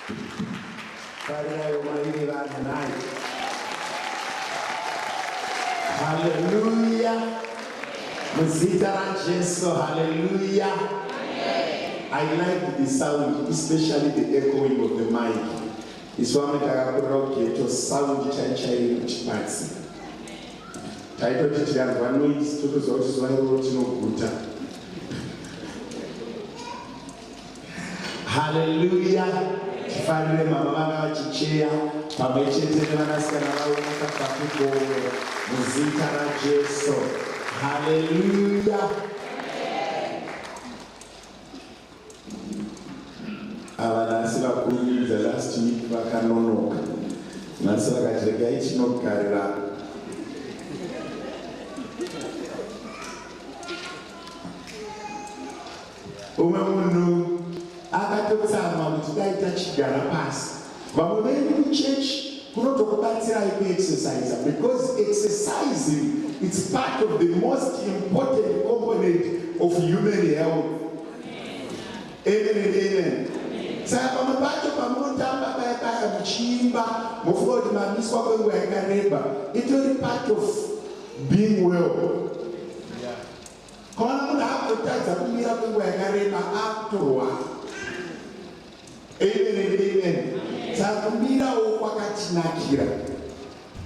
Hallelujah. Hallelujah. I like the sound, especially the echoing of the mic. It's one of the sound chai chipatsi. Title to the one noise to the Zotis. Hallelujah. Family mama chichea, pamechete vanasikana vaoneka pakugore muzita raJesu. Hallelujah. Avanasi vakuru the last week vakanonoka. Nasi vakatiregai tinogarira. Umwe munhu akatotsama kuti daita chigara pasi. Vamwe vedu kuchechi kunotokubatsirai kuexercise because exercising it's part of the most important component of human health. Amen and amen. Saka pamwe pacho pamunotamba paya muchiimba mufunga kuti mamiswa kwenguva yakareba itori part of being well. Kana munhu akutadza kumira kwenguva yakareba akutorwa. Amen and amen. Saka kumirawo kwakatinakira.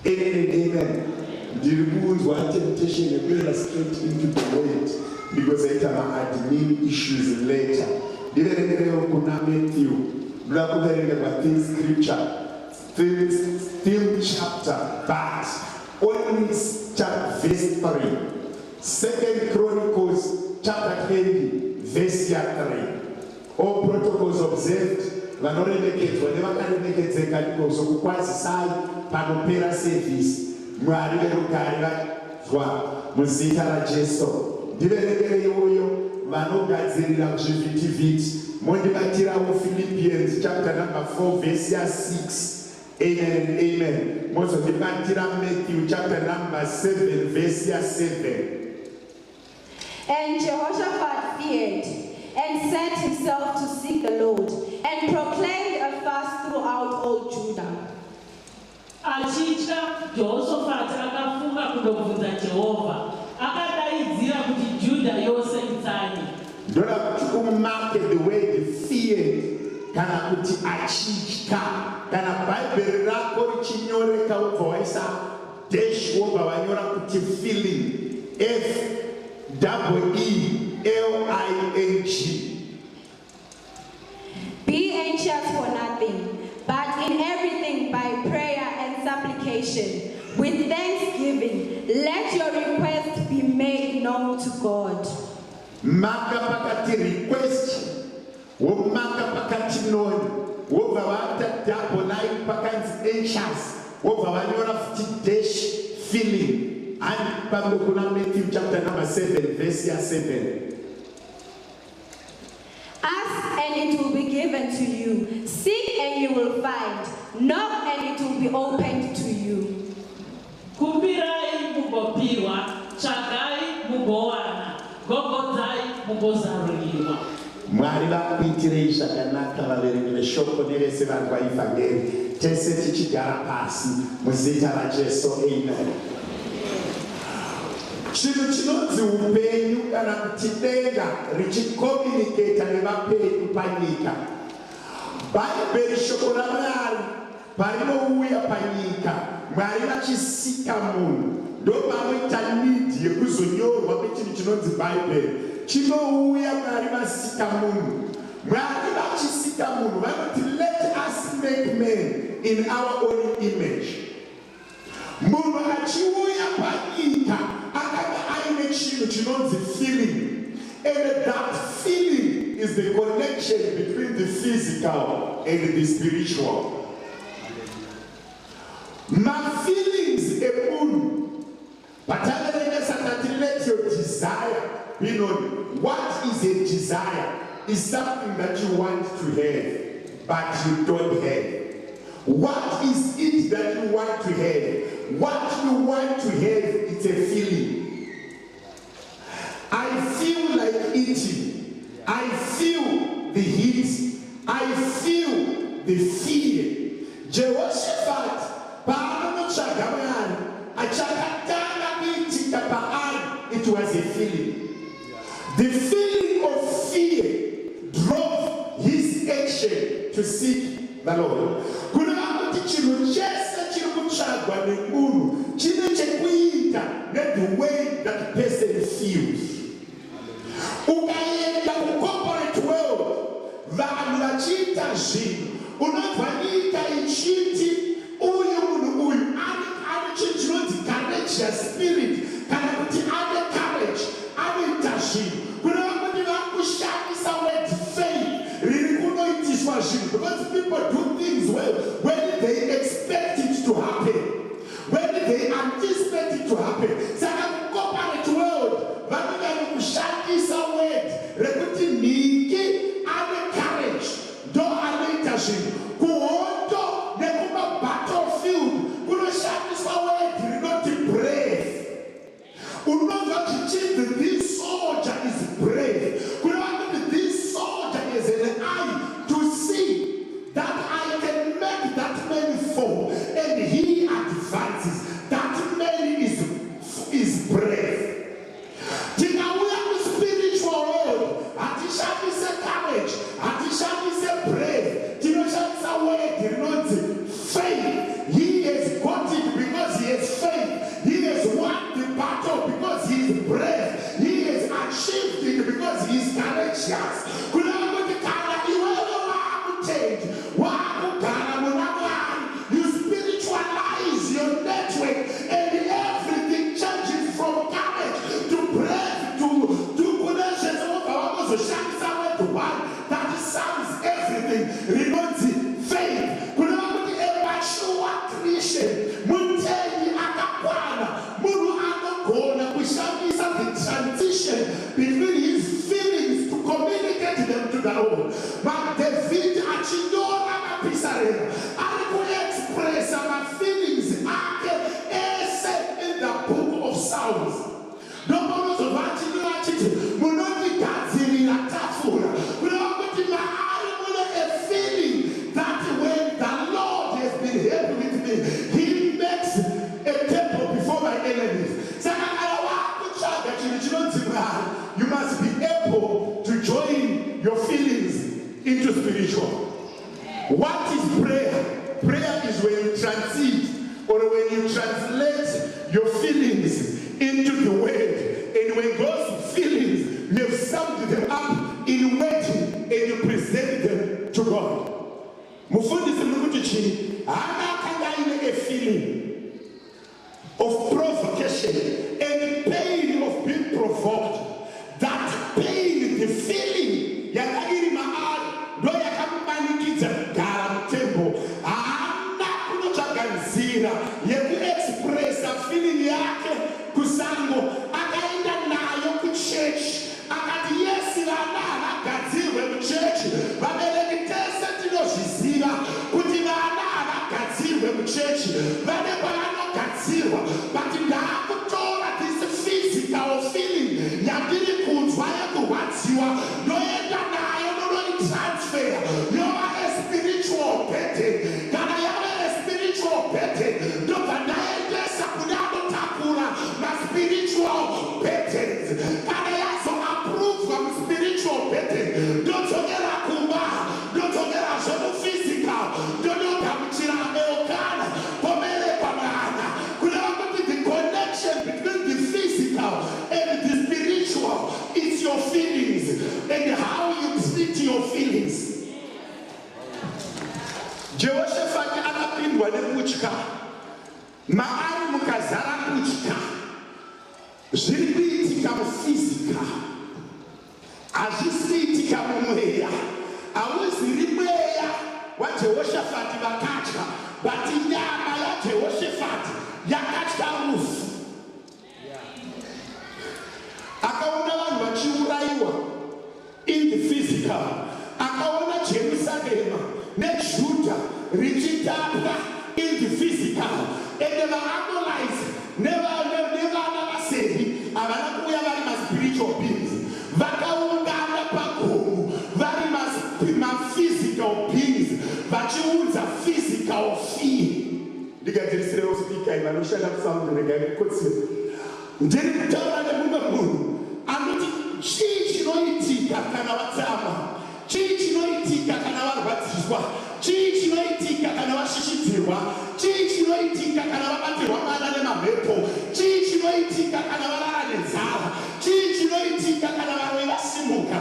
Amen and amen. Ndiri kunzwa temptation yekuenda straight into the word because I have admin issues later. Ndiverengereyo kuna Matthew. Ndoda kuverengerwa theme scripture, theme chapter, but only verse 3. 2 Chronicles chapter 20, verse 3. All protocols observed. Vanoremekedzwa nevakaremekedzeka ndiko kukwazisai panopera service. Mwari verugare vanzwa muzita raJesu. Ndiverengerei iyoyo vanogadzirira zvivhitivhiti. Mondibatirawo Philippians chapter number 4 verse 6. Amen and amen. Mozondibatira Matthew chapter number 7 verse 7. And Jehoshaphat feared and set himself to seek the Lord, and proclaimed a fast throughout all Judah. Achitya Jehoshaphat akafunga kundobvunza Jehovha, akadaidzira kuti Judah yose itsanye. Ndoda kuti umarke the word feared kana kuti achitya. Kana Bible rako richinyoreka ubva waisa dash wobva wanyora kuti feeling. FEELING. Be anxious for nothing, but in everything by prayer and supplication, with thanksgiving, let your requests be made known to God. Maka pakati request, maka pakati known, wova wata double line pakati anxious, wova wanyora futi dash feeling. And Matthew chapter number 7, verse 7. Ask and it will be given to you. Seek and you will find. Knock and it will be opened to you. Kumbirai mugopirwa, tsvagai mugowana, gogodzai mugozaruriwa. Mwari vakuitirei zvakanaka vaverengi veshoko nevese vari paivhangeri. Tese tichigara pasi muzita raJesu. Amen. Chinhu chinonzi upenyu kana kuti denga richicommunicata nevapenyu panyika. Bhaibheri shoko raMwari parinouya panyika, Mwari vachisika munhu ndopanoita need yekuzonyorwa kwechinhu chinonzi Bhaibheri. Chinouya Mwari vasika munhu. Mwari vachisika munhu vanoti let us make man in our own image. Munhu achiuya panyika akanga chinhu chinonzi feeling, and that feeling is the connection between the physical and the spiritual. My feelings emunhu, but let your desire be known. What is a desire? Is something that you want to have but you don't have. What is it that you want to have? What you want to have, it's a feeling. I feel like eating. I feel the heat. I feel the it was a feeling. The feeling of fear drove his action to seek the Lord. The way that person feels. Ukaenda corporate world, vanhu vachiita zvinhu, unobvanika ichiti uyu ane chinhu chinonzi courageous spirit, kana kuti ane courage, anoita zvinhu. Kuna vamweni vakushandisa word faith riri kunoitiswa zvinhu, because people do things well when they expect it to happen. When they anticipate it to happen. Saka corporate world, vanogana kushandisa word rekuti nhingi ane courage, ndo anoita zvinhu. Kuhondo nekuma battlefield kunoshandiswa word rinoti brave. Unonzwa chichibva this soldier is brave. Kuna kuti this soldier is an eye to see that I can make that man fall, and he advances. That man is brave. Tinauya kuspiritual world, hatishandise courage, hatishandise brave, tinoshandisa word rinonzi faith. He has got it because he has faith. He has won the battle because he is brave. He has achieved it because he is courageous. You spiritualize your network, and everything changes from courage to brave to connections of our social to one that sounds everything. Remote faith. A mature Christian, Munteni Akapwana, Muru Anakona, we shall be some transition between his feelings to communicate them to the Lord. But David Achidora Pisarena, I will express our feelings in the book of Psalms. No one of Achidora, Munoti Gazirina Tafura. We are going to a feeling that when the Lord has been happy with me, he makes a temple before my enemies. You must be able to join your feelings into spiritual. What is prayer? Prayer is when you transit or when you translate your feelings into the word. And when those feelings, you have summed them up in word and you present them to God. Mufundisi Mukutichi, a feeling of provocation and pain of being provoked. That pain, the feeling, yakairima ndo yakamumanikidza kugara mutembo. Haana kunotsvaganzira yekuexpressa feeling yake kusango. Akaenda nayo kuchechi. Akati yesi vana havagadzirwe muchechi. Vabereki tese tinozviziva kuti vana havagadzirwe muchechi. Vane kwavanogadzirwa. But ndaakutora this physical feeling yandiri kunzwa yakurwadziwa ndoenda nayo ndonoitransfer yova espiritual burden. Kana yava espiritual burden ndobva ndaendesa kune anotakura maspiritual burdens. Kana yazoaprovwa muspiritual burden ndodzokera kumba, ndodzokera zvemuphysical, ndonogamuchira eukana pomerekwa mwana. Kuneva kuti the connection between the physical and the spiritual is your feelings and how you treat your feelings. Jehoshaphat anapindwa nekutya, maari mukazara kutya, zviri kuitika muphysical, hazvisi kuitika mumweya. Hauziri mweya waJehoshaphat vakatya, but nyama yaJehoshaphat yakatya rufu. Akaona vanhu vachiuraiwa in the physical. Akaona Jerusalem neJudah richitapwa in the physical. And vaanalyze nevana vaseri havana kuuya vari maspiritual beings. Vakaungana pagomo vari maphysical beings vachiudza physical fear. Ndigadzirisire usipika vanoshanda kusound regai kotsiri. Ndiri kutaura nemumwe chinoitika kana vamwe vasimuka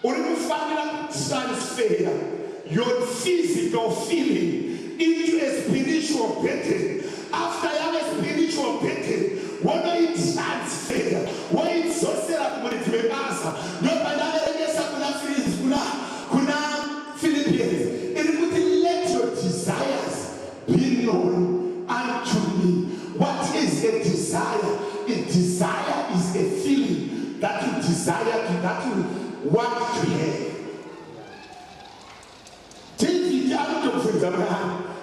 uri kufanira kutransfera your physical feeling into a spiritual pattern. After you have a spiritual pattern, wonoitransfera woidzosera kumuritive basa. Ndopandavaregesa kuna Philippians iri kuti let your desires be known unto me. What is a desire? A desire is a feeling that you desire to, that you want to have. David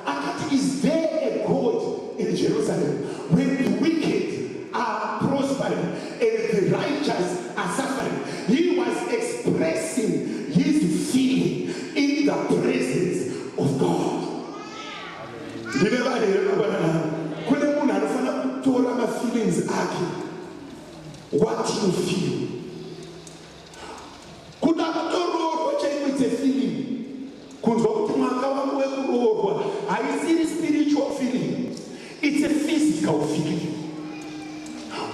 akati, is there a God in Jerusalem when the wicked are prospering and the righteous are suffering? He was expressing his feeling in the presence of God. Kune munhu anofana kutora mafeelings ake, what you feel. Kuda kutoroorwa chaikuite feeling, kunzwa kuti mwaka wangu wekuroorwa haisiri spiritual feeling, it's a physical feeling.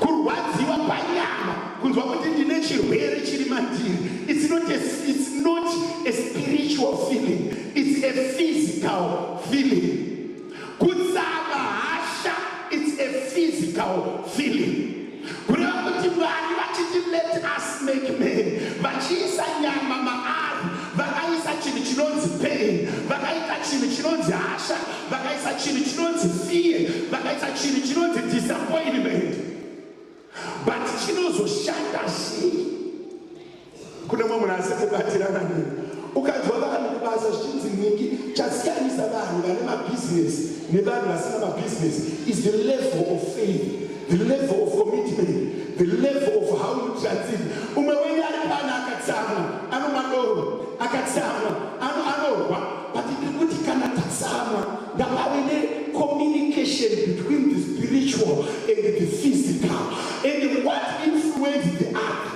Kurwadziwa panyama, kunzwa kuti ndine chirwere chiri mandiri, it's not a spiritual feeling, it's a physical feeling. Kutsama hasha, it's a physical feeling. Kureva kuti Mwari vachiti let us make men, vachiisa nyama maari, vakaisa chinhu chinonzi pain, vakaita chinhu chinonzi hasha, vakaisa chinhu chinonzi fear, vakaisa chinhu chinonzi disappointment. But chinozoshanda sei? Kune mumwe munhu asi kubatirana neni. Ukadzwa vanhu kubasa zvichinzi ningi chasiyanisa vanhu vane mabhizinesi nevanhu vasina mabhizinesi is the level of faith, the level of commitment, the level of how you transit. Umwe wenyu ari pano akatsamwa, anomadoro, akatsamwa, anorwa, but ndikuti kana tatsamwa ngapave ne-communication between the spiritual and the physical. And what influences the other?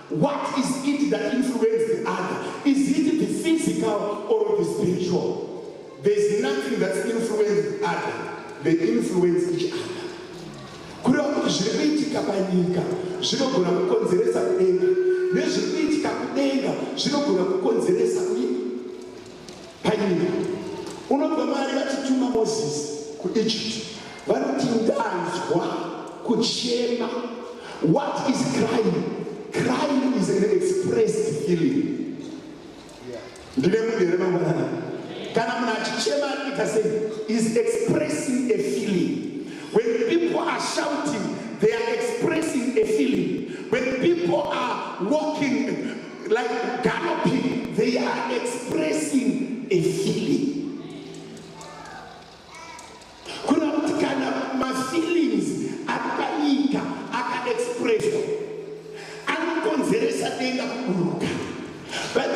What is it that influences the other? Is it the physical or the spiritual? There is nothing that influences the other. They influence each other. Kureva kuti zviri kuitika panyika zvinogona kukonzeresa kudenga, nezviri kuitika kudenga zvinogona kukonzeresa panyika. Unobva Mwari vachituma Moses kuEgypt, vanoti ndanzwa kuchema. What is crying? Crying is an expressed feeling. Kana munhu achichema ikasei is expressing a feeling. When people are shouting, they are expressing a feeling. When people are walking like galloping, they are expressing a feeling. Kuna kuti kana ma feelings akanika akaexpresswa anokonzeresa denga kuburuka. But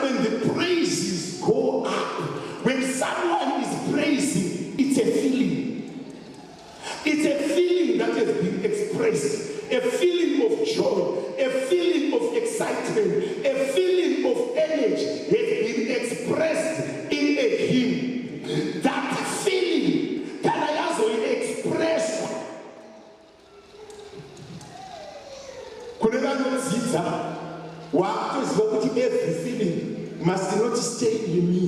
when the praises go up, when someone is praising, it's a feeling. It's a feeling that has been expressed. A feeling of joy, a feeling of excitement, a feeling of energy has been expressed in a hymn. That feeling can also be expressed. Every feeling must not stay in me.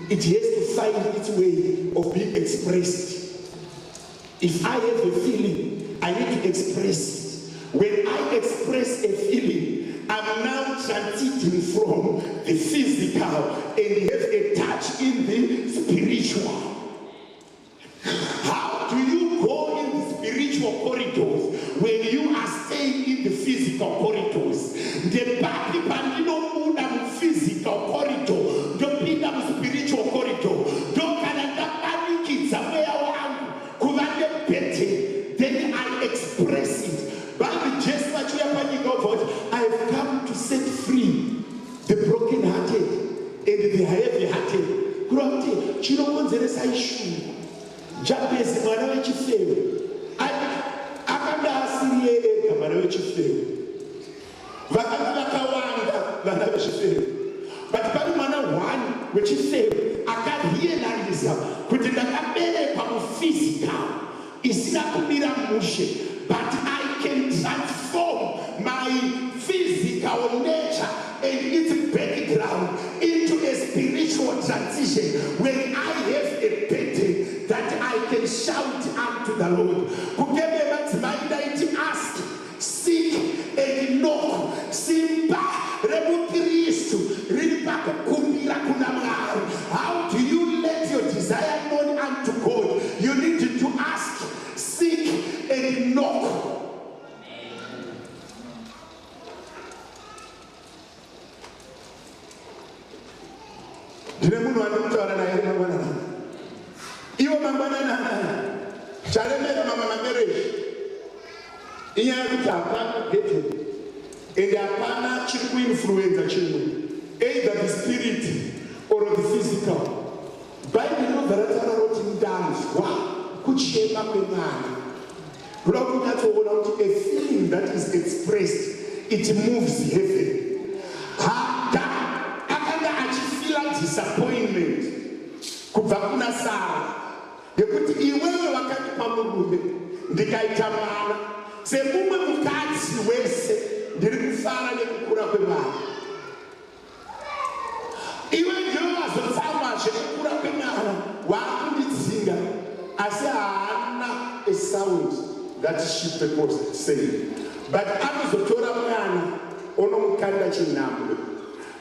It has to find its way of being expressed. If I have a feeling, I need to express it. When I express a feeling, I'm now transiting from the physical and have a touch in the spiritual. How do you go in the spiritual corridors when you are staying in the physical corridors? The body bandino una physical corridor, don't be the spiritual corridor. Don't then I express it. By the just what we are finding out, I have come to set free the broken-hearted and the heavy-hearted. Kurati, chinokonzeresa issue. Jabez mwana wechifeyo. Akanda asiriye ega mwana wechifeyo. Vakanga vakawanda vana vechifeyo. But pari mwana one wechifeyo akarealize kuti ndakaberekwa muphysical isina kumira mushe, but I can transform my my physical nature and its background into a spiritual transition when I have a burden that I can shout unto the Lord. Ask, seek, and knock. Simba, Kristu, Kumbira kunamari. How do you let your desire known unto God? You need to ask, seek, and knock. Either the spirit or the physical. Bible wrote down. Wow, could shape up a man. A feeling that is expressed, it moves heaven. I feel like disappointment. Kubakuna Sara. Yekuti iwewe wakati pamurume ndikaitamana semumwe mukadzi wese ndiri kufara nekukura kwemwana. Iwe ndiwe wazofamba zvekukura kwemwana wakundidzinga asi haana a sound that she purposed saying. But anozotora mwana onomukanda chinhambwe.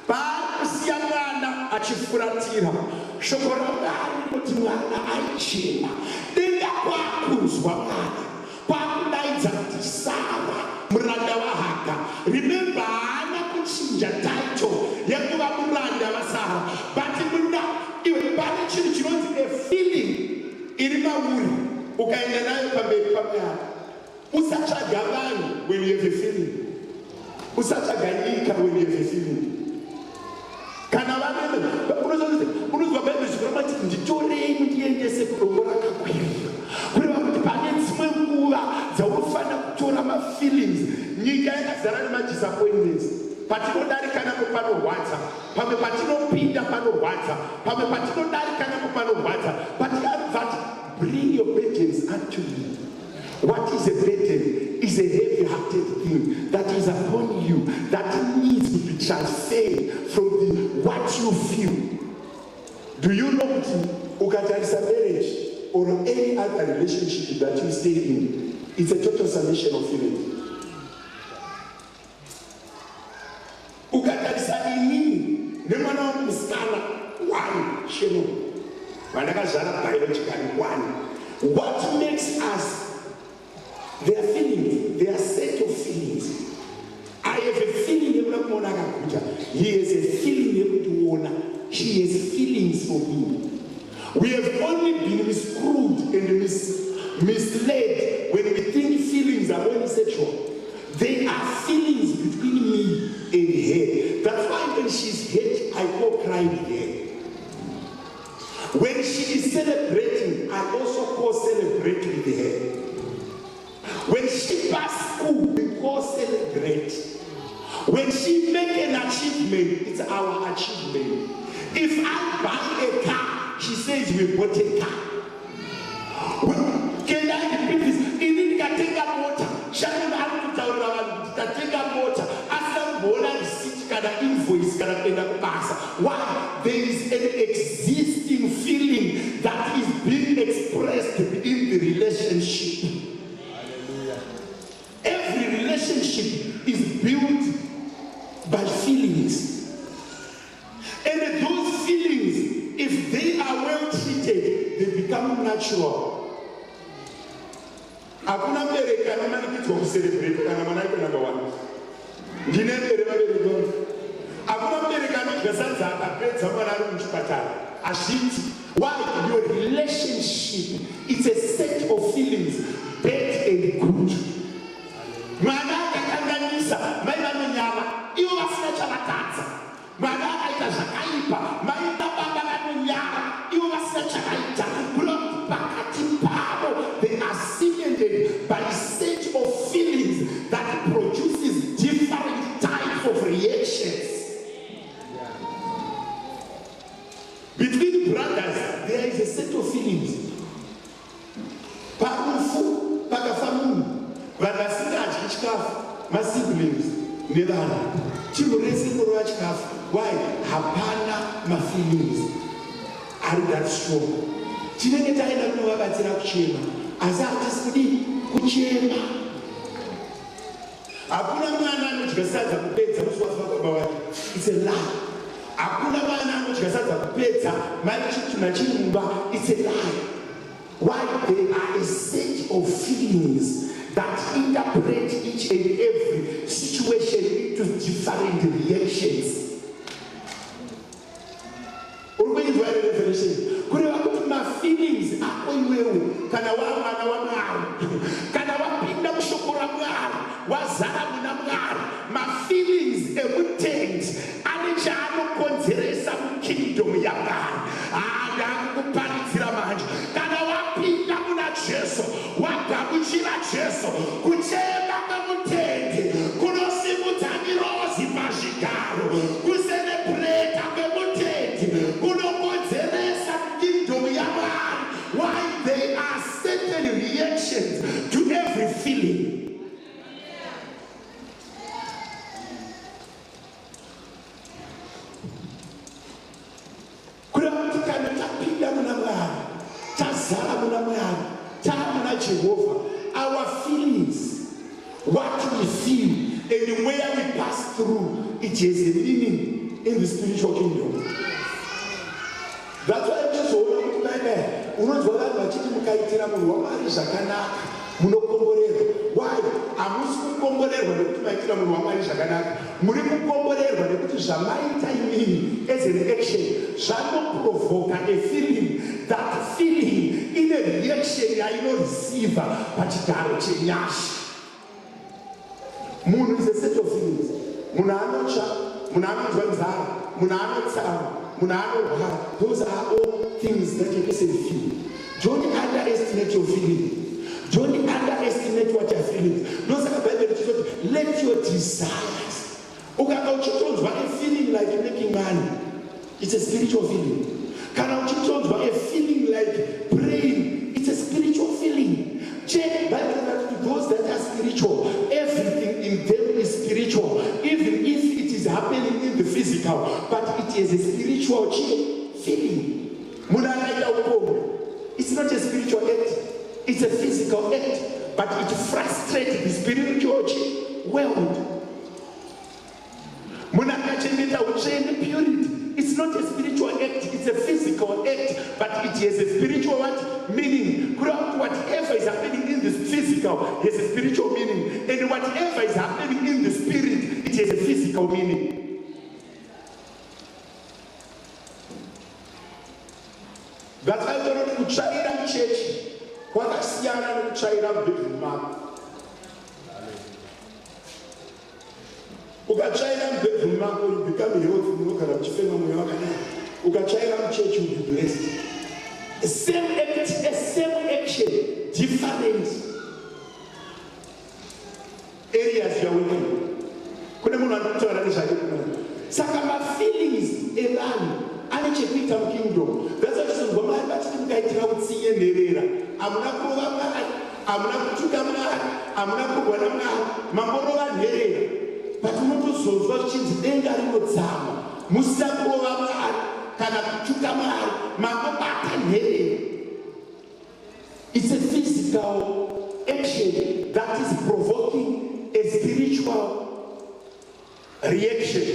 Pakusiya mwana achifuratira shoko raMwari kuti mwana aichema. Denga kwakuzwa mwana kwakudaidza kuti Sara muranda waHaga. Remember haana kuchinja title yekuva muranda waSara. But muna iwe pane chinhu chinonzi a feeling iri mauri ukaenda nayo pamberi paMwari. Usatsvaga vanhu when you have a feeling. Usatsvaga nyika when you have a feeling. Kana vanhu unozwa Bible zvikuramba kuti nditorei ndiendese kudombo rakakwirira. Kureva kuti pane dzimwe nguva dzaunofanira kutora mafeelings. Nyika yakazara nemadisappointments. Patinodarika napo panorwadza, pamwe patinopinda panorwadza, pamwe patinodarika napo panorwadza. But God, bring your burdens unto me. What is a burden? Is a heavy-hearted thing that is upon you that needs to be transferred from what you feel. Do you know that a marriage or any other relationship that you stay in, it's a total submission of feeling. Ukatarisa inini nemwana wamusikana one sheno vanakazvara biologically one. What makes us their feelings, their set of feelings. I have a feeling he has a feeling she has feelings for me. We have only been screwed and misled when we think feelings are only sexual. They are feelings between me and her. That's why when she's hurt, I go crying here. When she is celebrating, I also go celebrate with her. When she pass school, we go celebrate. When she make an achievement, it's our achievement. If I buy a car, she says we bought a car. Can I repeat this? Even if I take a motor, take a motor, as a bona receipt, kada invoice, kada penda pass. Why? There is an existing feeling that is being expressed in the relationship. Every relationship is built by feelings. And those feelings, if they are well treated, they become natural. Hakuna mbereka na mani kitu kucelebrate kana manaiko number 1. Ndine mbereka mbereka. Hakuna mbereka na gasanza akapedza mwana ari muchipatara. Ashiti. Why? Your relationship is a set of feelings, bad and good. Mwana akakanganisa, mai vanonyama, ivo vasina chavakadza. Mwana akaita zvakaipa, mai baba vanonyama, ivo vasina chakaita. Pakati pavo, they are cemented by a set of feelings that produces different types of reactions. Between brothers, there is a set of feelings. Pakufu, pakafamu. Vanasina achikafu, my siblings. nevanhu timurese kurova chikafu. Why? Hapana mafeelings ari that strong. Tinenge taenda kunovabatsira kuchema asi hatisi kudi kuchema. Hakuna mwana anodya sadza kupedza muswazi wababa wake. It's a lie. Hakuna mwana anodya sadza kupedza mai chituna chirumba. It's a lie. Why? There are a set of feelings that interpret each and every situation into different reactions. Urikuinzwa ile revelation. Kureva kuti mafeelings ako iwewe kana wamwana waMwari kana wapinda mushoko raMwari wazara muna Mwari, mafeelings ekutend ane chaanokonzeresa mukingdom yaMwari. Ndakukuparidzira manje kana wapinda muna Jesu wagamuchira Jesu, kuchema kwemutende kunosimudza mirozi pazvigaro, kuserebreta kwemutende kunokonzeresa kingdom yaMwari. Why? There are certain reactions to every feeling. Kureva kuti kana tapinda muna Mwari, tazara muna Mwari, taamuna Jehovah, our feelings, what we feel and where we pass through, it has a meaning in the spiritual kingdom. That's why tizoona kuti bebe unonzwa vanhu vachiti mukaitira munhu waMwari zvakanaka munokomborerwa. Why? Hamusi kukomborerwa nekuti maitira munhu waMwari zvakanaka, muri kukomborerwa nekuti zvamaita imini as an action zvanoprovoka a feeling. That feeling in a reaction yainoreceiva pachigaro chenyasha. Munhu is a set of feelings. Munhu anotsva, munhu anonzwa nzara, munhu anotsava, munhu anorwara. Those are all things that a person feel. Don't underestimate your feeling. Don't underestimate what you're feeling. Ndosaka Bible ichiti let your desires. Ukanga uchitonzwa a feeling like making money, it's a spiritual feeling. Kana uchitonzwa a feeling like praying, it's a spiritual feeling. Check Bible that to those that are spiritual, everything in them is spiritual, even if it is happening in the physical, but it is a spiritual feeling. It's not a spiritual act, it's a physical act, but it frustrates the spiritual world. Purity. It's not a spiritual act, it's a physical act, but it has a spiritual meaning. Whatever is happening in the physical has a spiritual meaning, and whatever is happening in the spirit, it has a physical meaning. That's why I don't know to try in church. What I see, I don't try in bedroom map. Ukachaira bedroom map, you become a healthy look at the family. Ukachaira church, you will be blessed. Same action, different areas you are working. Saka my feelings around anichepita mkingdom. That's why Jesus ngoma batiti mukaitira utsiye nderera. Amuna kurova Mwari, amuna kutuka Mwari, amuna kugwana Mwari, mamborova nderera. But unotozonzwa chinzi denga rinodzama. Musina kurova Mwari kana kutuka Mwari, mambobata nderera. It's a physical action that is provoking a spiritual reaction.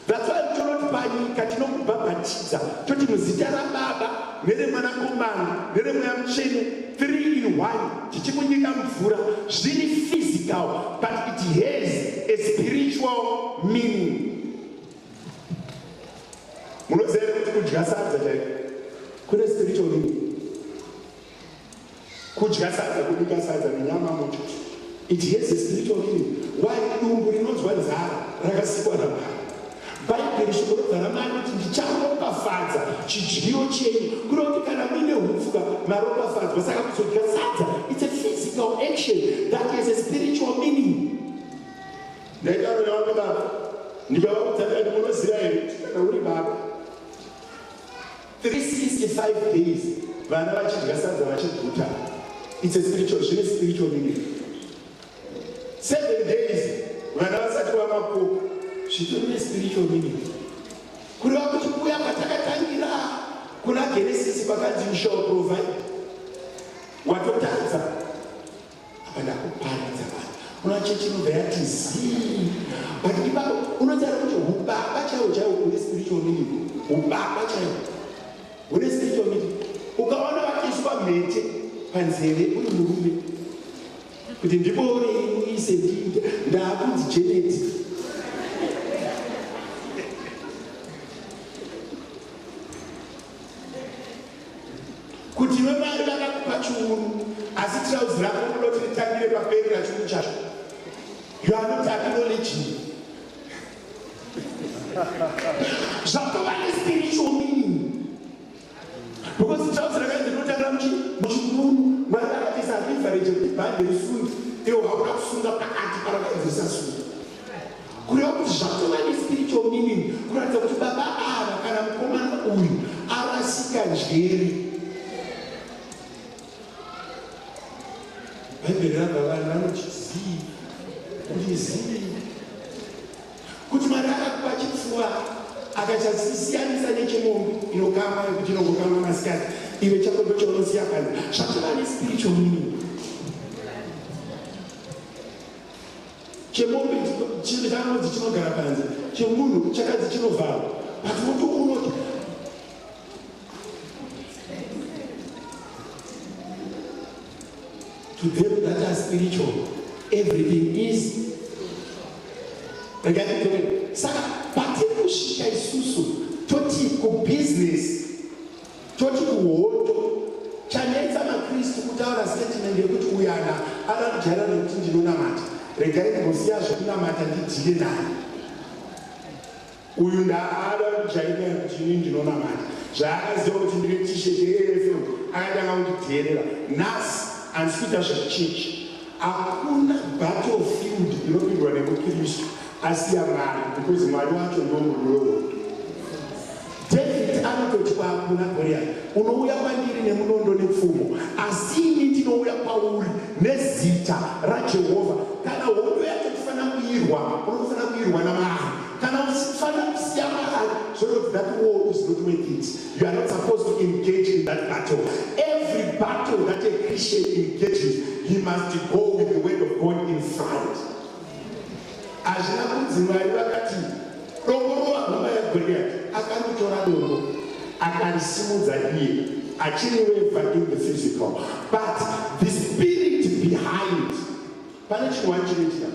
That's why tinotipanyika tinokubhabhatidza toti muzita raBaba neremwanakomana neremweya mutsvene 3 in 1 tichikunyika mvura zviri physical, but it has a spiritual meaning. Munoziva kuti kudya sadza chaiko kune spiritual meaning. Kudya sadza, kubika sadza nenyama moto, it has a spiritual meaning. Why? Dumbu rinonzwa nzara rakasikwa naMwari. Bible shobora kuti ndicharopafadza chidyiyo chenyu kuroti kana muine hupfuka maropafadzwa. Saka kuzodya sadza, it's a physical action that has a spiritual meaning. Ndaitaura navanhu baba ndikavakudzana munoziva here kana uri baba 365 days vana vachidya sadza vachiguta, it's a spiritual meaning. 7 days vana vasati vamapoka zvitori nespiritual meaning. Kureva kuti kuya kwatakatangira kuna Genesis kwakanzi you shall provide, watotadza apanda kuparidza vanhu. Kuna chechi inobva yati zii, but ipapo unotaura kuti ubaba chaiwo chaiwo une spiritual meaning. Ubaba chaiwo une spiritual meaning. Ukaona vachiiswa mhete panzeve uri murume kuti ndibore muise ndakunzi Janet, kuti vemari vakakupa chiunu asi tirauzi rako unoda kuti ritangire paperi rachiunu chacho. You are not acknowledging. Zvakava nespiritual meaning. Because tirauzi rakanzi rinotangira muchiunu Mwari akatisa difference kuti bhande risunga iwo hauna kusunga pakati parakainzi risasunga. Kureva kuti zvakava nespiritual meaning kuratidza kuti baba ava kana mukomana uyu arasika njeri. Bhaibheri rabva vanhu vanochizii kuti Mwari akakupa chipfuva akachasisiyanisa nechemombe inokamwa yekuti inongokamwa masikati, iwe chako ndochaunoziya panze. Zvakava nespiritual meaning. Chemombe chinhu chakanonzi chinogara panze, chemunhu chakanzi chinovharwa, but muti unoti to them that are spiritual, everything is. Saka patiri kusvika isusu toti kubusiness, toti kuhondo, chanetsa maKristu kutaura statement yekuti uyana ada kujaira nekuti ndinonamata, regai ndingosiya zvekunamata ndidhire naye. Uyu ndaada kujaira nekuti ini ndinonamata, zvaakaziva kuti ndine tisheti yeFM akatanga kundidherera. Nhasi andisikuita zvechechi, hakuna battlefield inopindwa nemuKristu asiya Mwari, because Mwari wacho ndomurwero. David anototi kwakuna Goliath, unouya kwandiri nemunondo nepfumo, asi ini ndinouya kwauri nezita raJehovha. Kana hondo yacho tifana kuirwa, unofana kuirwa naMwari. Kana usifana kusiya Mwari, so that war is not worth it. You are not supposed to engage in that battle. Every battle that a Christian engages, he must go with the word of God in front. Azvina kunzi Mwari vakati dongorova nhoma yaGoliath, akanotora dongo akarisimudza iye achireva in the physical, but the spirit behind. Pane chinhu wachinoitika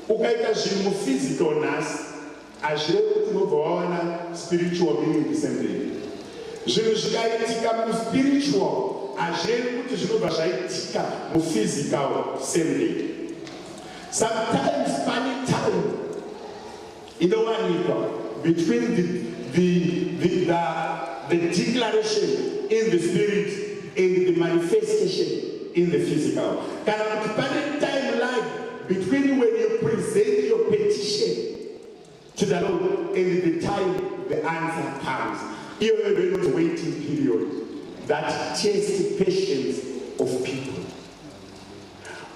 ukaita zvinhu muphysical nhasi hazvirevi kuti unobva wawana spiritual meaning kusemberi. Zvinhu zvikaitika muspiritual hazvirevi kuti zvinobva zvaitika muphysical kusemberi. Sometimes funny time inowanikwa between the declaration in the spirit and the manifestation in the physical. Kana kuti pane timeline between when you present your petition to the Lord and the time the answer comes. Even though not waiting period that tests the patience of people.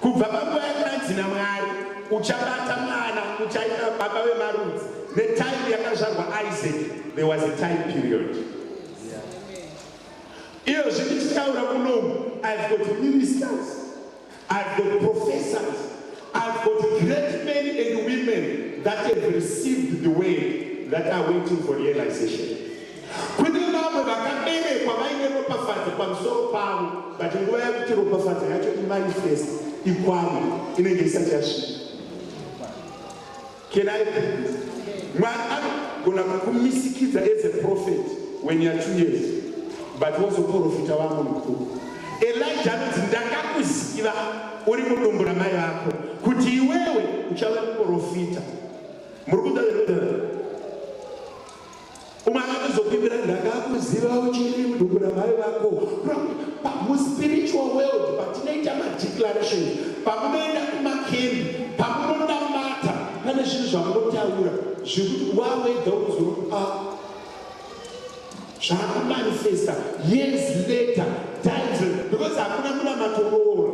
Kubva panguva yakanzi naMwari uchabata mwana uchaita baba vemarudzi, netime yakazvarwa Isaac, there was a time period. Iyo zvichitaura munomu, I've got ministers, I've got professors, I've got great men and women that have received the word that are waiting for realization. Kune vamwe vakaberekwa vaine ropafadzo pamusoro pavo, but nguva yakuti ropafadzo yacho imanifest ikwani inenge isati yasvika. Can I repeat this? Mwari anogona kukumisikidza as a prophet when you are 2 years, but also profita wako mukuru. Elijah anoti ndakakuziva uri mudumbu ramai vako kuti iwewe uchava muprofita. Muri kutaura umwe akatozopindura ndakakuziva uchiri mudumbu ramai vako. Muspiritual world patinoita madeclaration, pamunoenda kumakembi, pamunonamata, pane zvinhu zvamunotaura zvekuti wawega kuzoropa zvakumanifesta years later, times, because hakuna munamatorora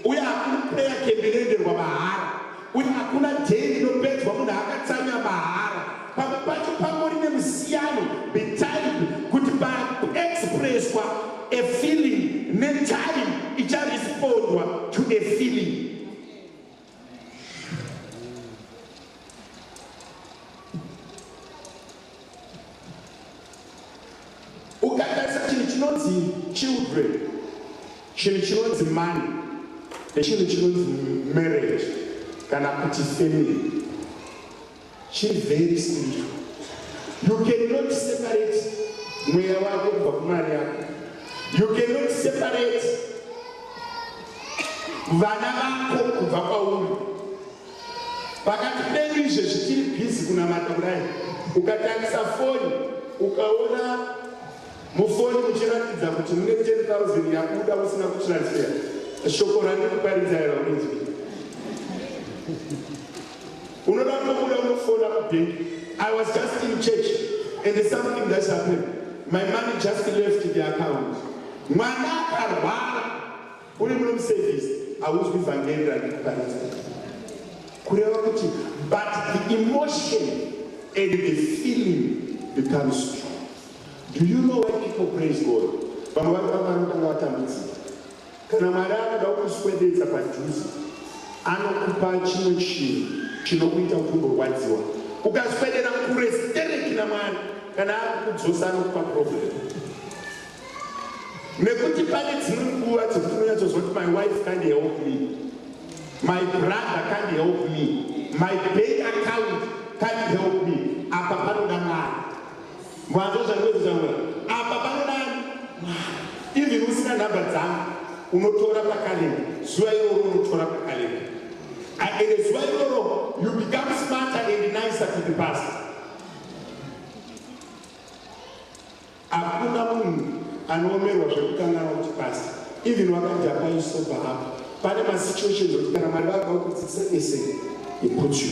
uye hakuna prayer camp inoenderwa mahara. uye hakuna dhei inopedzwa munhu akatsanya mahara. Pamwe pacho pangori nemusiyano betime kuti paexpresswa a feeling netime icharespondwa to a feeling. Ukatarisa chinhu chinonzi children, chinhu chinonzi money, nechinhu chinonzi marriage kana kuti family, chiri very spiritual. You cannot separate mweya wako kubva kumari yako. You cannot separate vana vako kubva kwauri. Pakati penyu izvezvi tiri busy kunamata kudai, ukatarisa foni ukaona mufoni muchiratidza kuti mune 10,000 yakuda usina kutransfer, shoko randikuparidza here unonzwi. Unoda kunobuda unofona kubhenki. I was just in church and there's something that's happened. My money just left the account. Mwana akarwara uri muno muservice hauzwi vhangeri randikuparidza. Kureva kuti but the emotion and the feeling becomes strong. Do you know why people praise God? Vamwe vanotanga vatambudzika. Kana Mwari anoda kukuswededza padhuze, anokupa chimwe chinhu chinokuita kuti undorwadziwa. Ukaswedera kure stereki naMwari, kana akukudzosa anokupa problem. Nekuti pane dzimwe nguva dzekuti unonyatsozwa kuti my wife can't help me, my brother can't help me, my bank account can't help me. Apa panoda Mwari. Mwanzo zvangwezvangwa apa panodani even usina nhamba dzangu unotora pakalenda, zuva iroro unotora pakalenda, and zuva iroro you become smarter and nicer to the pastor. Hakuna munhu anomerwa zvekukanganwa kuti pastor even wakati apaisoba apa pane masituations okuti kana Mwari vakakudzidzisa ese iputyu.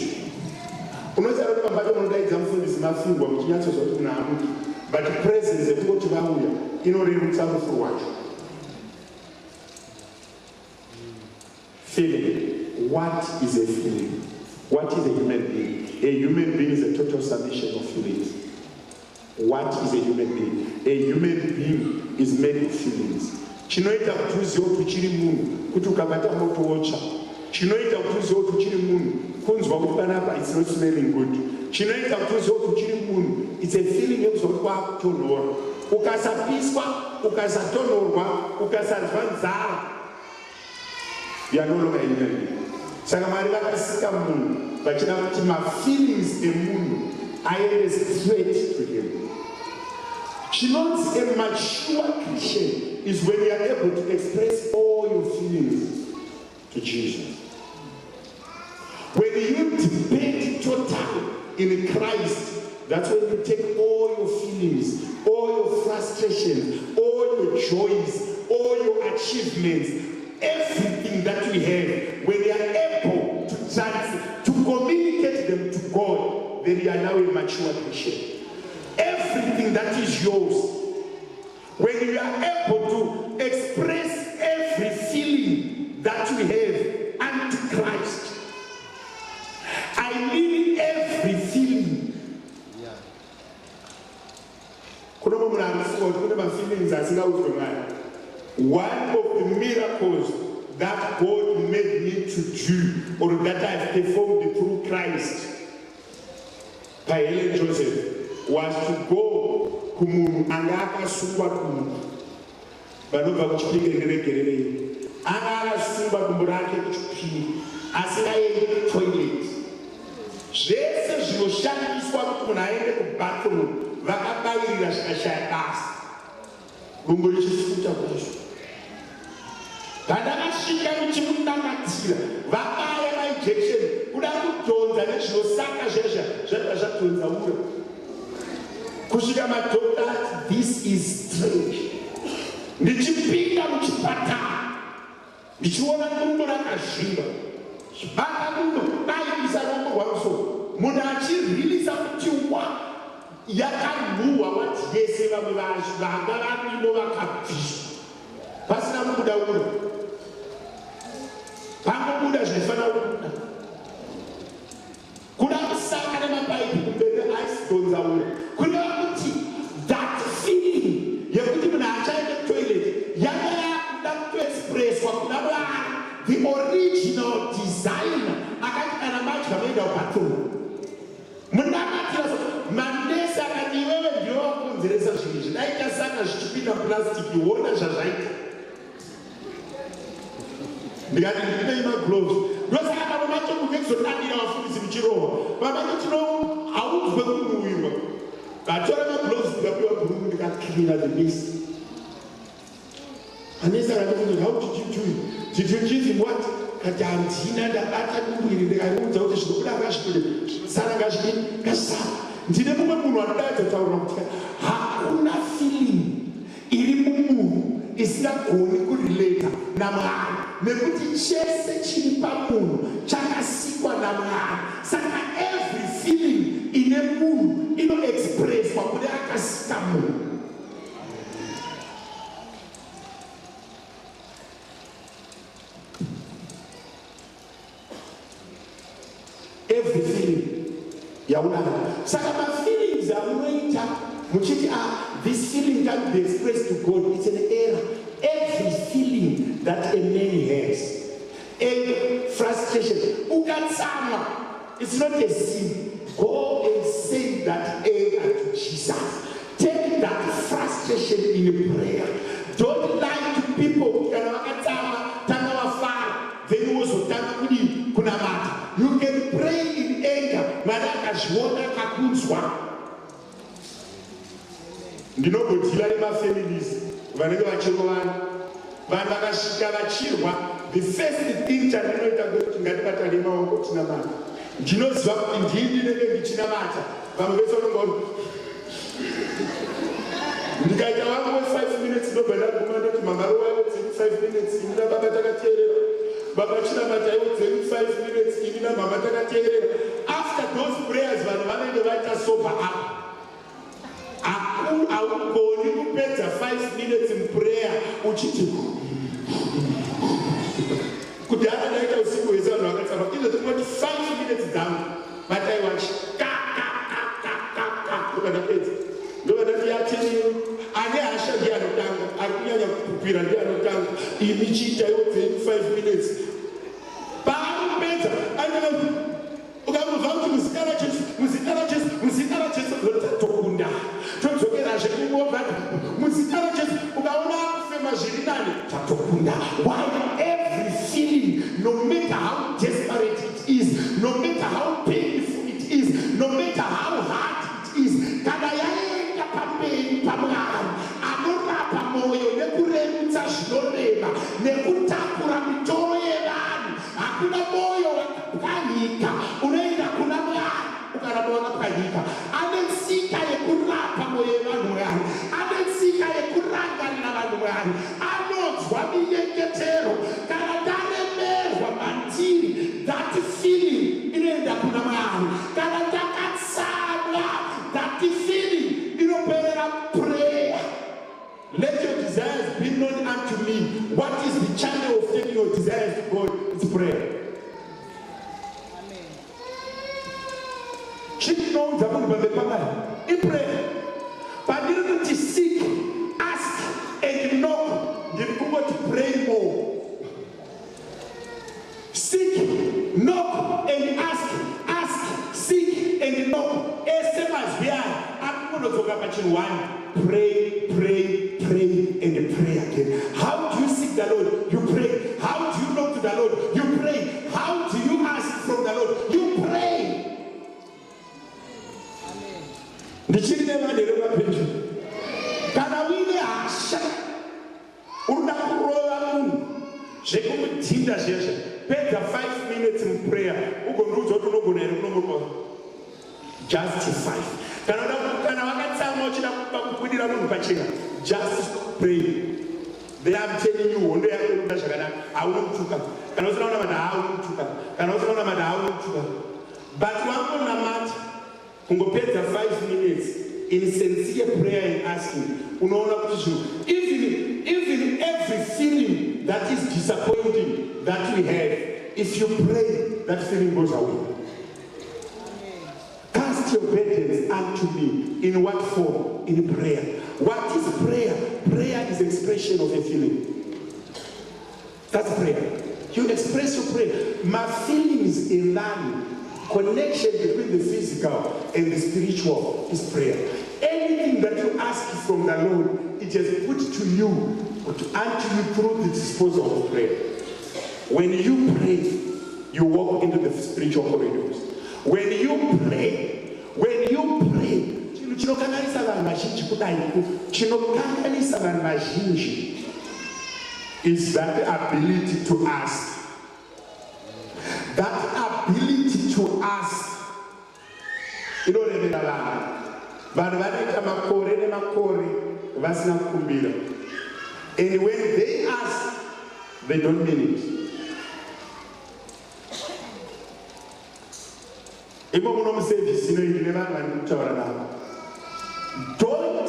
Unoziva kuti pambato munodaidza mufundisi mafingwa muchinyatsozva kuti munhu hamuki, but presence yekungoti vauya inorerutsa rufu rwacho. Feeling. What is a feeling? What is a human being? A human being is a total submission of feelings. What is a human being? A human being is made of feelings. Chinoita kuti uzive kuti uchiri munhu kuti ukabata moto wotsva. Chinoita kuti uzive kuti uchiri munhu kunzwa kuti panapa it's not smelling good. Chinoita kuti uzive kuti uchiri munhu it's a feeling yekuzwa kuti kwakutonhora. Ukasapiswa, ukasatonhorwa, ukasarwa nzara, you are no longer a human being. Saka Mwari vakasika munhu vachida kuti mafeelings emunhu aende straight to him. Chinonzi a mature Christian is when you are able to express all your feelings to Jesus. When you depend totally in Christ, that's when you take all your feelings, all your frustrations, all your joys, all your achievements, everything that we have, when you are able to communicate them to God, then you are now a mature Christian. Everything that is yours, when you are able to express every feeling that you have unto Christ, I mean every feeling. One of the miracles that God made me to do, or that I have performed through Christ, by Helen Joseph, was to go kumunhu anga akasungwa kumba vanobva kuchipinge neregererei, anga akasungwa dumbu rake kuchipinge asingaendi toilet. Zvese zvinoshandiswa kuti munhu aende kubathroom vakabairira zvikashaya basa, dumbu richifuta kwazvo. Pandakasvika muchimunamatsira vabaya mainjection kuda kudhonza nezvinosaka zvesha zvabva zvadhonza ura kusvika madhokta ati this is strange. Ndichipinda muchipatara ndichiona dumbu rakazvimba, chibaka muno bairisa rumbu rwamusoro, munhu achirilisa kutiwa yakanhuhwa wati yese vamwe vanga varimo vakabviswa pasina kubuda ura, pangobuda zvinofanira kubuda. kuzonzaura kureva kuti that feeling yekuti munhu achaenda kutoilet yanga yakuda kutoexpresswa kuna Mwari, the original designer akati kana madya maenda kupatrona mundamatira manesi akati iwewe ndiwo wakonzeresa zvinhu izvi daita saka zvichipinda purasitiki wona zvazvaita ndikati ndipei magloves ndosaka pamwe macho kuvekuzodadira vafundisi muchirohwa pamacho tino haudzwe kunuhwirwa ngatora magloves ndikapiwa bhurumu ndikakirina the mist. Anesi akati how did you give him what? Kati handina ndabata kumbiri ndikamuudza kuti zvinokuda ngazvikude sara ngazvisara ndine mumwe munhu anodaidza kutaura kuti hakuna feeling iri mumunhu isingagoni kurelata naMwari nekuti chese chiri pamunhu chakasikwa naMwari. Saka every feeling ine munhu inoexpresswa kune akasika munhu. Every feeling yaunana. Saka my feelings amunoita muchiti this feeling can't be expressed to God. It's an error. Every feeling that a man has, a frustration, ukatsama, it's not a sin. Go and say that anger to Jesus. Take that frustration in prayer. Don't lie to people. Then also you can pray in anger. You know what families the first thing ndikaita wangu 5 minutes ndobva kumanda kuti mama waiwo 5 minutes ini nababa takateerera baba china mataiwo 5 minutes ini namama takateerera. After those prayers vanhu vanenge vaita sober up. Haugoni kupedza 5 minutes in prayer uchiti kudhara ndaita usiku hwese vanhu vakatsama izvo tinoti 5 minutes down vataiwachi ndokandapedza ndokandati yatini ane hasha ndianotanga ari kunyanya kupupira ndianotanga imi chiitaiwo 5 minutes paanopedza ukamubva kuti muzita rajesu tokunda todzokerazve kumovha muzita rajesu ukaona kufema zviri nani tatokunda. Why? Every feeling, no matter how desperate it is, no matter how painful it is, no matter how hard it is, kana yaenda pamberi paMwari anorapa moyo nekuremutsa zvinorema nekutakura mitoro yevanhu. Hakuna moyo wakapwanyika unoenda kuna Mwari ukaramba wakapwanyika. Ane tsika yekurapa moyo yevanhu Mwari, ane tsika yekurangarira vanhu Mwari, anonzwa minyengetero kana taremerwa mandiri. That feeling inoenda kuna Mwari. Kana takatsamwa, that feeling inoperera prayer. Let your desires be known unto me. What is the channel of taking your desires to God? It's prayer. Chinounza munhu pambepamai iprayer. Pandinoti seek, ask and knock, ndiri kungoti pray more. Seek, knock and ask, seek and knock. Ese mazviani akunozoka pachinhu 1. Pray and pray again. How do you seek the Lord? You pray. How do you knock to the Lord? You pray. How do you ask from the Lord? You pray. Ndichiri nevanhu vemapinju kana uine hasha unoda kurova munhu zvekumudhinda zveshe pedza 5 minutes in prayer ugondiudza kuti unogona here kunomurwa justify. Kana vakatsamwa uchida kubudira munhu pachena just pray. Then I'm telling you hondo yako inoda zvakanaka hauna kutuka. Kana usina kunamata hauna kutuka. Kana usina kunamata hauna kutuka. But wangonamata kungopedza 5 minutes in sincere prayer and asking, unoona kuti even every feeling that is disappointing that we have, if you pray, that feeling goes away. Cast Cast your burdens unto me. In what form? In prayer. What is prayer? Prayer is expression of a feeling. That's prayer. You express your prayer. My feelings in line. Connection between the physical and the spiritual is prayer. Anything that you ask from the Lord, it is put to you unto you through the disposal of prayer. When you pray, you walk into the spiritual corridors. When you pray, is that ability to ask. That ability to ask. You know, Kumbira. And when they ask, they don't mean it. Don't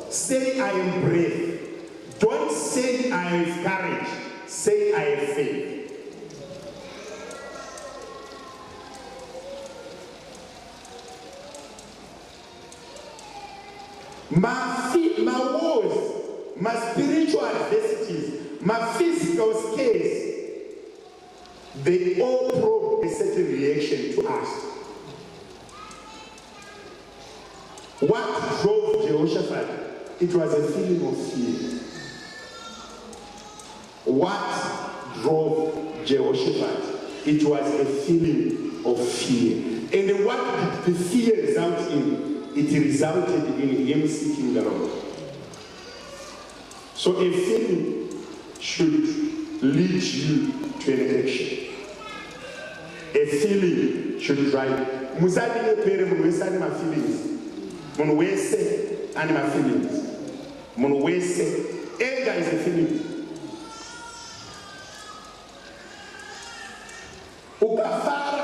say I am brave. Don't say I have courage. Say I have faith. My woes, my spiritual adversities, my physical scares, they all probe a certain reaction to us. What drove Jehoshaphat? It was a feeling of fear. What drove Jehoshaphat? It was a feeling of fear. And what did the fear result in? It resulted in him seeking the Lord. So a feeling should lead you to an action. A feeling should drive. Musadi pere muwesani my feelings. Muwese and my feelings. Muwese. Anger is a feeling. Ukafara.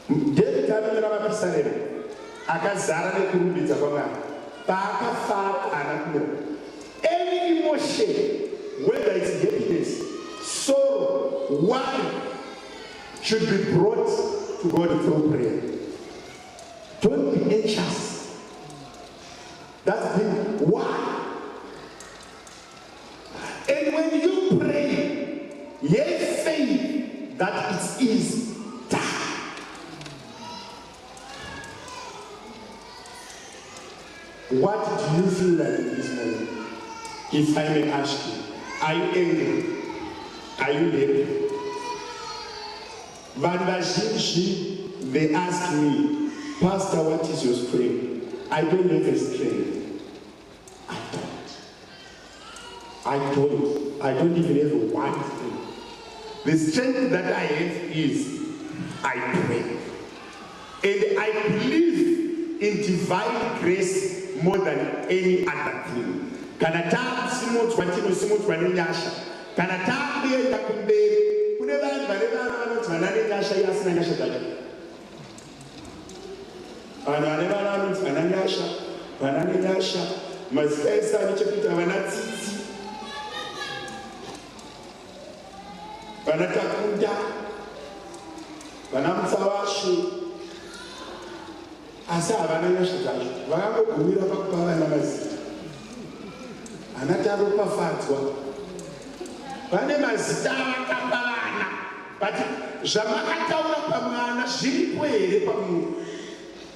David amina mapisarere. Akazara nekurumbidza kwamwari. Paakafara anakumira. Any emotion, whether it's happiness, sorrow, worry, should be brought to God through prayer. Don't be anxious. That's the why. And when you pray, have faith that it is done. What do you feel like in this moment? If I may ask you, are you angry? Are you happy? But they ask me, Pastor, what is your strength? I don't have a strength. I don't even have one thing. The strength that I have is I pray. And I believe in divine grace more than any other thing. Kanata simutswa chino simutswa nenyasha. Kanata kuenda kumberi. Kune vanhu vanoti vana nenyasha yasina nyasha dzacho. Vanhu vane vana vanoti vana nyasha, vana nenyasha, mazita ese ane chekuita vana tsitsi, vana takunda, vana mutsavashe. Asi havana nyasha dzacho. Vakangogumira pakupa vana mazita. Anataropafadzwa. Vane mazita vakapa vana. But zvamakataura pamwana zviripo here pamunhu.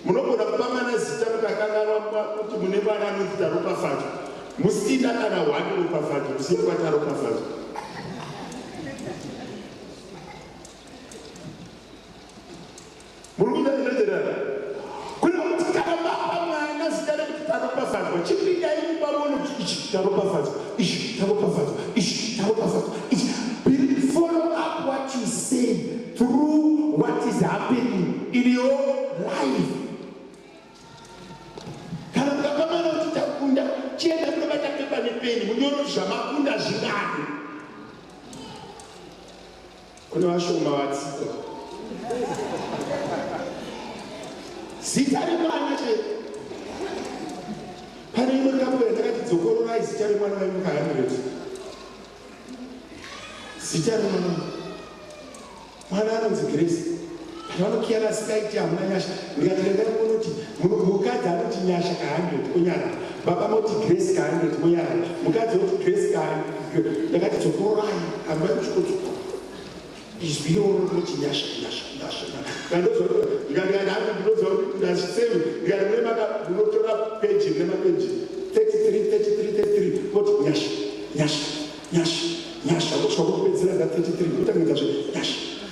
Munogona kupa mwana zita mutakanganwa kuti mune vana anonzi taropafadzwa. Musina kana hwani ropafadzwa, musina kwataropafadzwa. Muri kudairedzerana. Kuna kuti kana mapa mwana zita rekuti taropafadzwa, chipindai mupamono kuti ichi taropafadzwa, ichi taropafadzwa, ichi taropafadzwa, ichi. Follow up what you say through what is happening in your life. Kana mukakamana kuti takunda, chienda kunobata pepa nepeni, munyoro zvamakunda zvingani. Kune vashoma vatsika. Zita remwana chete. Pane imwe kapo yakati dzokororai zita remwana waimuka 100. Zita remwana. Mwana anonzi Grace. Vanokiyana sikaiti hamuna nyasha. Ndikati regai muno nyasha ka100 kunyara baba moti grace ka100 kunyara mukadzi oti grace ka100 ndakati dzokorai amba kuchikotsoko izviro roti nyasha ndinotora peji nemapeji 33 oti nyasha kusvakupedzira nga 33 kutangizazve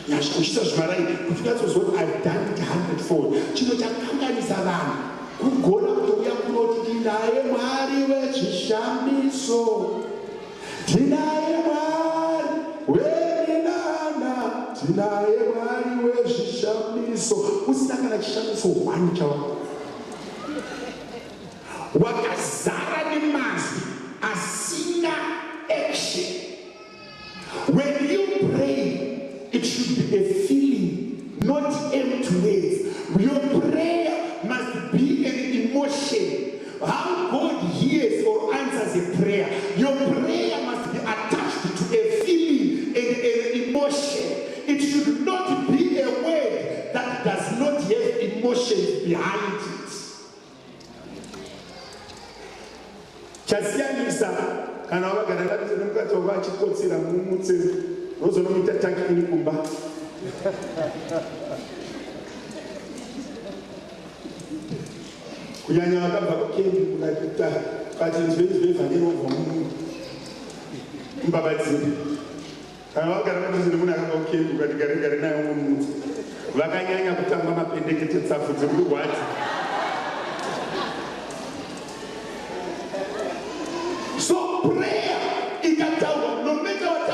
nyasha uchisa zvimarai kuti ukatsozoti I've done it 100-fold. Chino chakanganisa vanhu kugona kutouya kunoti tinaye Mwari wezvishamiso, tinaye Mwari weminana, tinaye Mwari wezvishamiso, usina kana chishamiso 1 chawako wakazara nemazwi asina action. When you pray, it should be a feeling, not empty words. Your prayer must be an emotion. How God hears or answers a prayer, your prayer must be attached to a feeling and an emotion. It should not be a word that does not have emotions behind it. Chasiyanisa kana wakagara nemukadzi wako achikotsera mumutse rozonomuita takini kumba kunyanya vakabva kukendi kunakuta kachinzveizveivhanerovha mumbabadziri kana wakagara nemunhu akabva kukendi ukati gare nayo mumutse vakanyanya kutamba mapendekete tsafu dzemurwati. So prayer, no matter what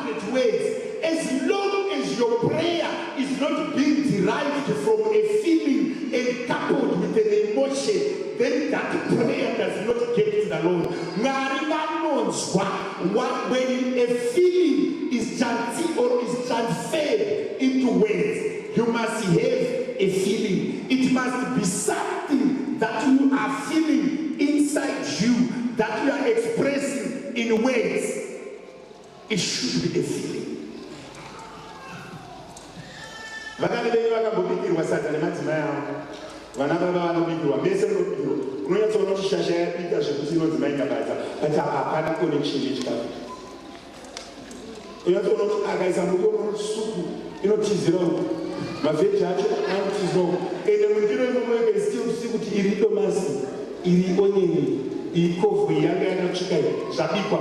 100 words, as long as your prayer is not being derived from a feeling and coupled with an emotion, then that prayer does not get to the Lord. When a feeling is transferred into words, you must have a feeling. It must be something that you are feeling inside you, that you are expressing in words. It should be a feeling. Vakana venyu vakambobikirwa sadza nemadzimai avo, vana vava vanobikirwa, mese munobikirwa, unonyatsoona kuti shasha yabika zvekuti inodzimai ingabadza, but hapana connection yechikafu. Unonyatsoona kuti akaisa muriwo unoti supu inotizira uku, mavheji acho anotizira uku, ende mundiro inomoeka isitiusi kuti iri domasi, iri onyeni, iyi kovhu yanga yakatsvika zvabikwa,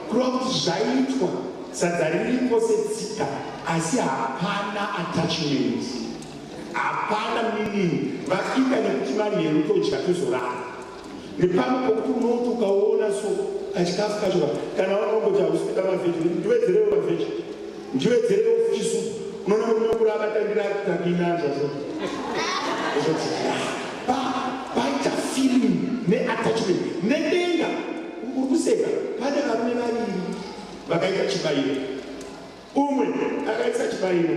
kureva kuti zvaitwa sadza riripo setsika, asi hapana attachment, hapana meaning. Vafika nekuti manheru todya tozorara. Nepamwe pokuti unoti ukaona so kachikafu kacho kana wanongoti hausipika mavheji, ndiwedzerewo mavheji, ndiwedzerewo fuchi supu, unoona munokuri akatandira kutabinanzva zvoti paita feeling neattachment. Nedenga uri kuseka pane varume vaviri vakaita chibayiro, umwe akaisa chibayiro,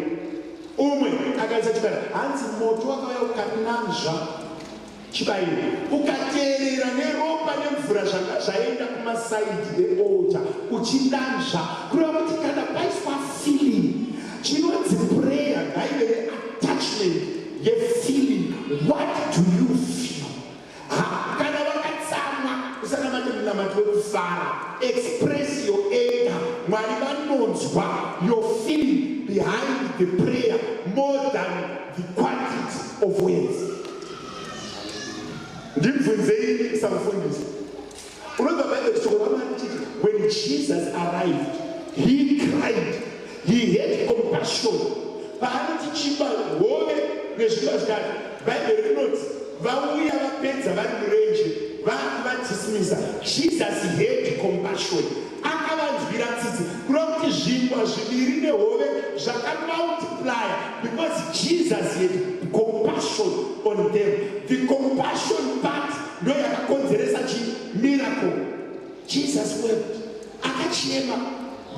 umwe akaisa chibayiro. Hanzi moto wakauya ukanamzva chibayiro ukateerera neropa nemvura zvaenda kumasaidhi ealtar uchinamzva, kureva kuti kana paiswa feeling, chinonzi prayer ngaive neattachment yefeeling. What do you feel? Kana wakatsamwa usanamate munamati wekufara, express your anger. Mwari vanonzwa your feeling behind the prayer more than the quantity of words. Ndibvunzei samufundisi, unobva Bible chitogorama chiti when Jesus arrived, he cried, he had compassion. Paanoti chipa hove nezviva zvikati, Bible rinoti vauya vapedza vari murenje vakuvadhisimisa, Jesus had compassion. Akavanzwira tsitsi, kureva kuti zvingwa zviviri nehove zvakamultiply because Jesus had compassion on them. The compassion part ndo yakakonzeresa miracle. Jesus wept, akachema.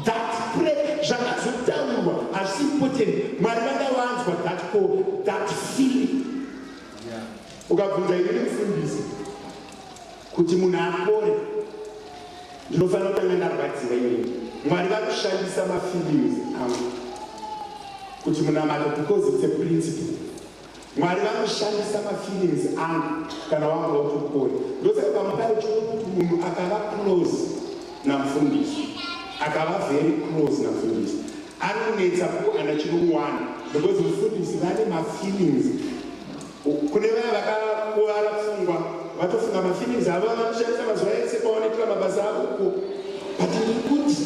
That prayer zvakazotaurwa as important. Mwari vakavanzwa that call, that feeling. Ukabvunza ine mufundisi kuti munhu apore, ndinofanira kutanga ndarwadziwa inini. Mwari vakushandisa mafeelings angu kuti munhu amate because it's a principle. Mwari vanoshandisa mafeelings angu kana wanga utopora. Ndosaka pamukare chokuti munhu akava close namufundisi, akava very close namufundisi, anonetsa kuwana chinowana because mufundisi vane mafeelings. Kune vaya vakakuvara pfungwa vatofunga mafeelings ava vanoshandisa mazuva ese paonekera mabasa avo. But ndikuti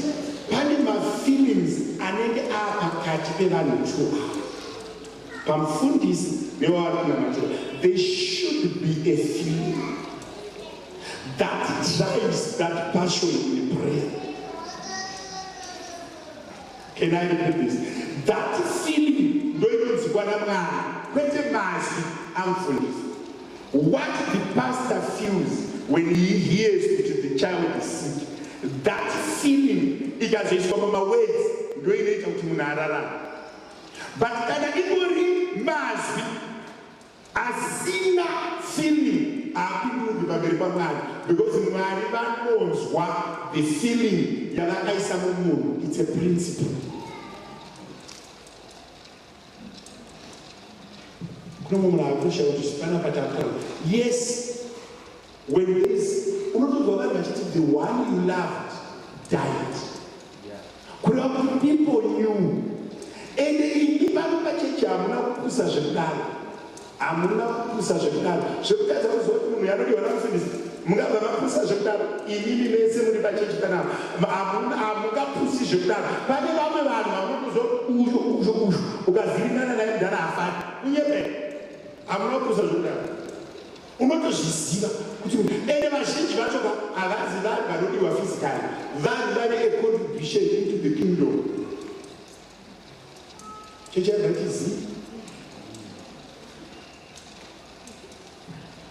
pane mafeelings anenge apakati pevanhu two ava. Pamufundisi there should be a feeling that drives that passion in prayer. Can I repeat this? That feeling, what the pastor feels when he hears that the child is sick, that feeling, it has its words, doing it out to but kana ibori mazi asina feeling apindu pamberi pamwari because mwari vanonzwa the feeling yavakaisa mumunhu. It's a principle. Yes, when there is the one you loved died. People knew. And in pachechi amuna kupusa zvekudaro, amuna kupusa zvekudaro. Zvekudaro zvozoti munhu yanodiwa namufundisi mungabva mapusa zvekudaro inini mese muri pachechi kana amungapusi zvekudaro. Pane vamwe vanhu vamunokuzvo ukavhiringana naye mudhara afati unyepe amuna kupusa zvekudaro. Unotozviziva kuti ende vazhinji vacho havazi vanhu vanodiwa physically, vanhu vane a contribution into the kingdom.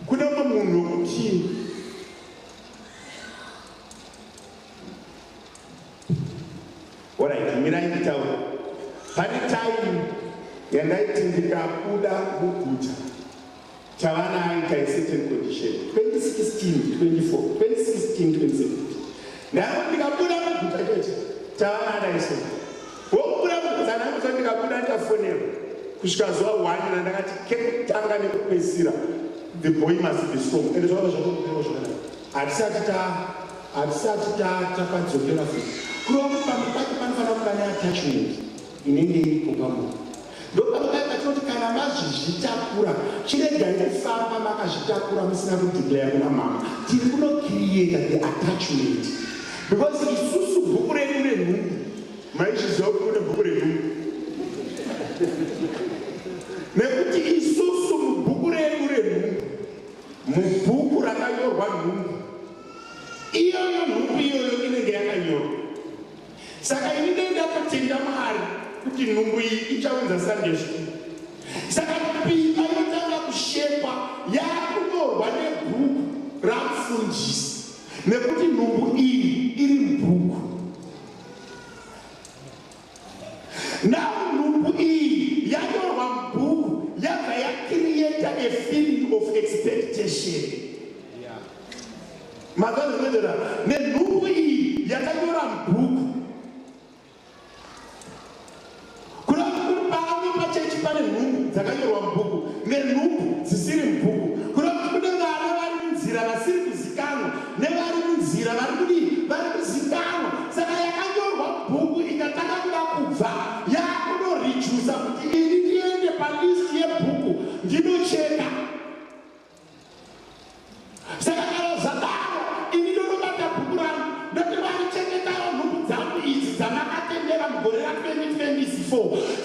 Kuna munhu wokuti alright, mirai nditaura. Pane time yandaiti ndikabuda muguta tavana aita a certain condition 2016-2017 ndavo ndikabuda muguta cheche tavana adaiswa wokubuda muguta nakuzo ndikabuda ndafonera kusvika zuva 1 nandakati kekutanga nekupedzisira the boy must be strong ende zvakava zvakokupera zvakanaka hatisati tapadzokera futi kuroku pamupaki panofanira kuva neattachment inenge iripo pamunhu. Ndopaakatinoti kana mazvizvitakura chiregai kufamba makazvitakura musina kudeclare kuna mama tiri kunocreate the attachment because isusu bhuku redu renhumbu maizviziva kuti kune bhuku renhumbu nekuti isusu mubhuku redu renhumbu mubhuku rakanyorwa nhumbu iyoyo nhumbu iyoyo inenge yakanyorwa. Saka ini ndakatenda Mwari kuti nhumbu iyi ichaunza Sunday school. Saka pimba inotanga kushekwa yakunyorwa nebhuku ramufundisi nekuti nhumbu iyi iri mubhuku. Now nhumbu iyi yanyorwa mubhuku yabva yacreata a feeling of expectation. Makazvinzera nenhumbu iyi yakanyora mubhuku pane nhumbu dzakanyorwa mubhuku nenhumbu dzisiri mubhuku kuroti kune vana vari munzira vasiri kuzikanwa nevari munzira vari kuzikanwa. Saka yakanyorwa bhuku ikatanga kuda kubva yakunorijusa kuti ini ndiende palisti yebhuku ndinocheka. Saka kana zvadaro ini ndonobata bhuku rangu ndoti varichengetawo nhumbu dzangu idzi dzamakatendera mugore ra2024.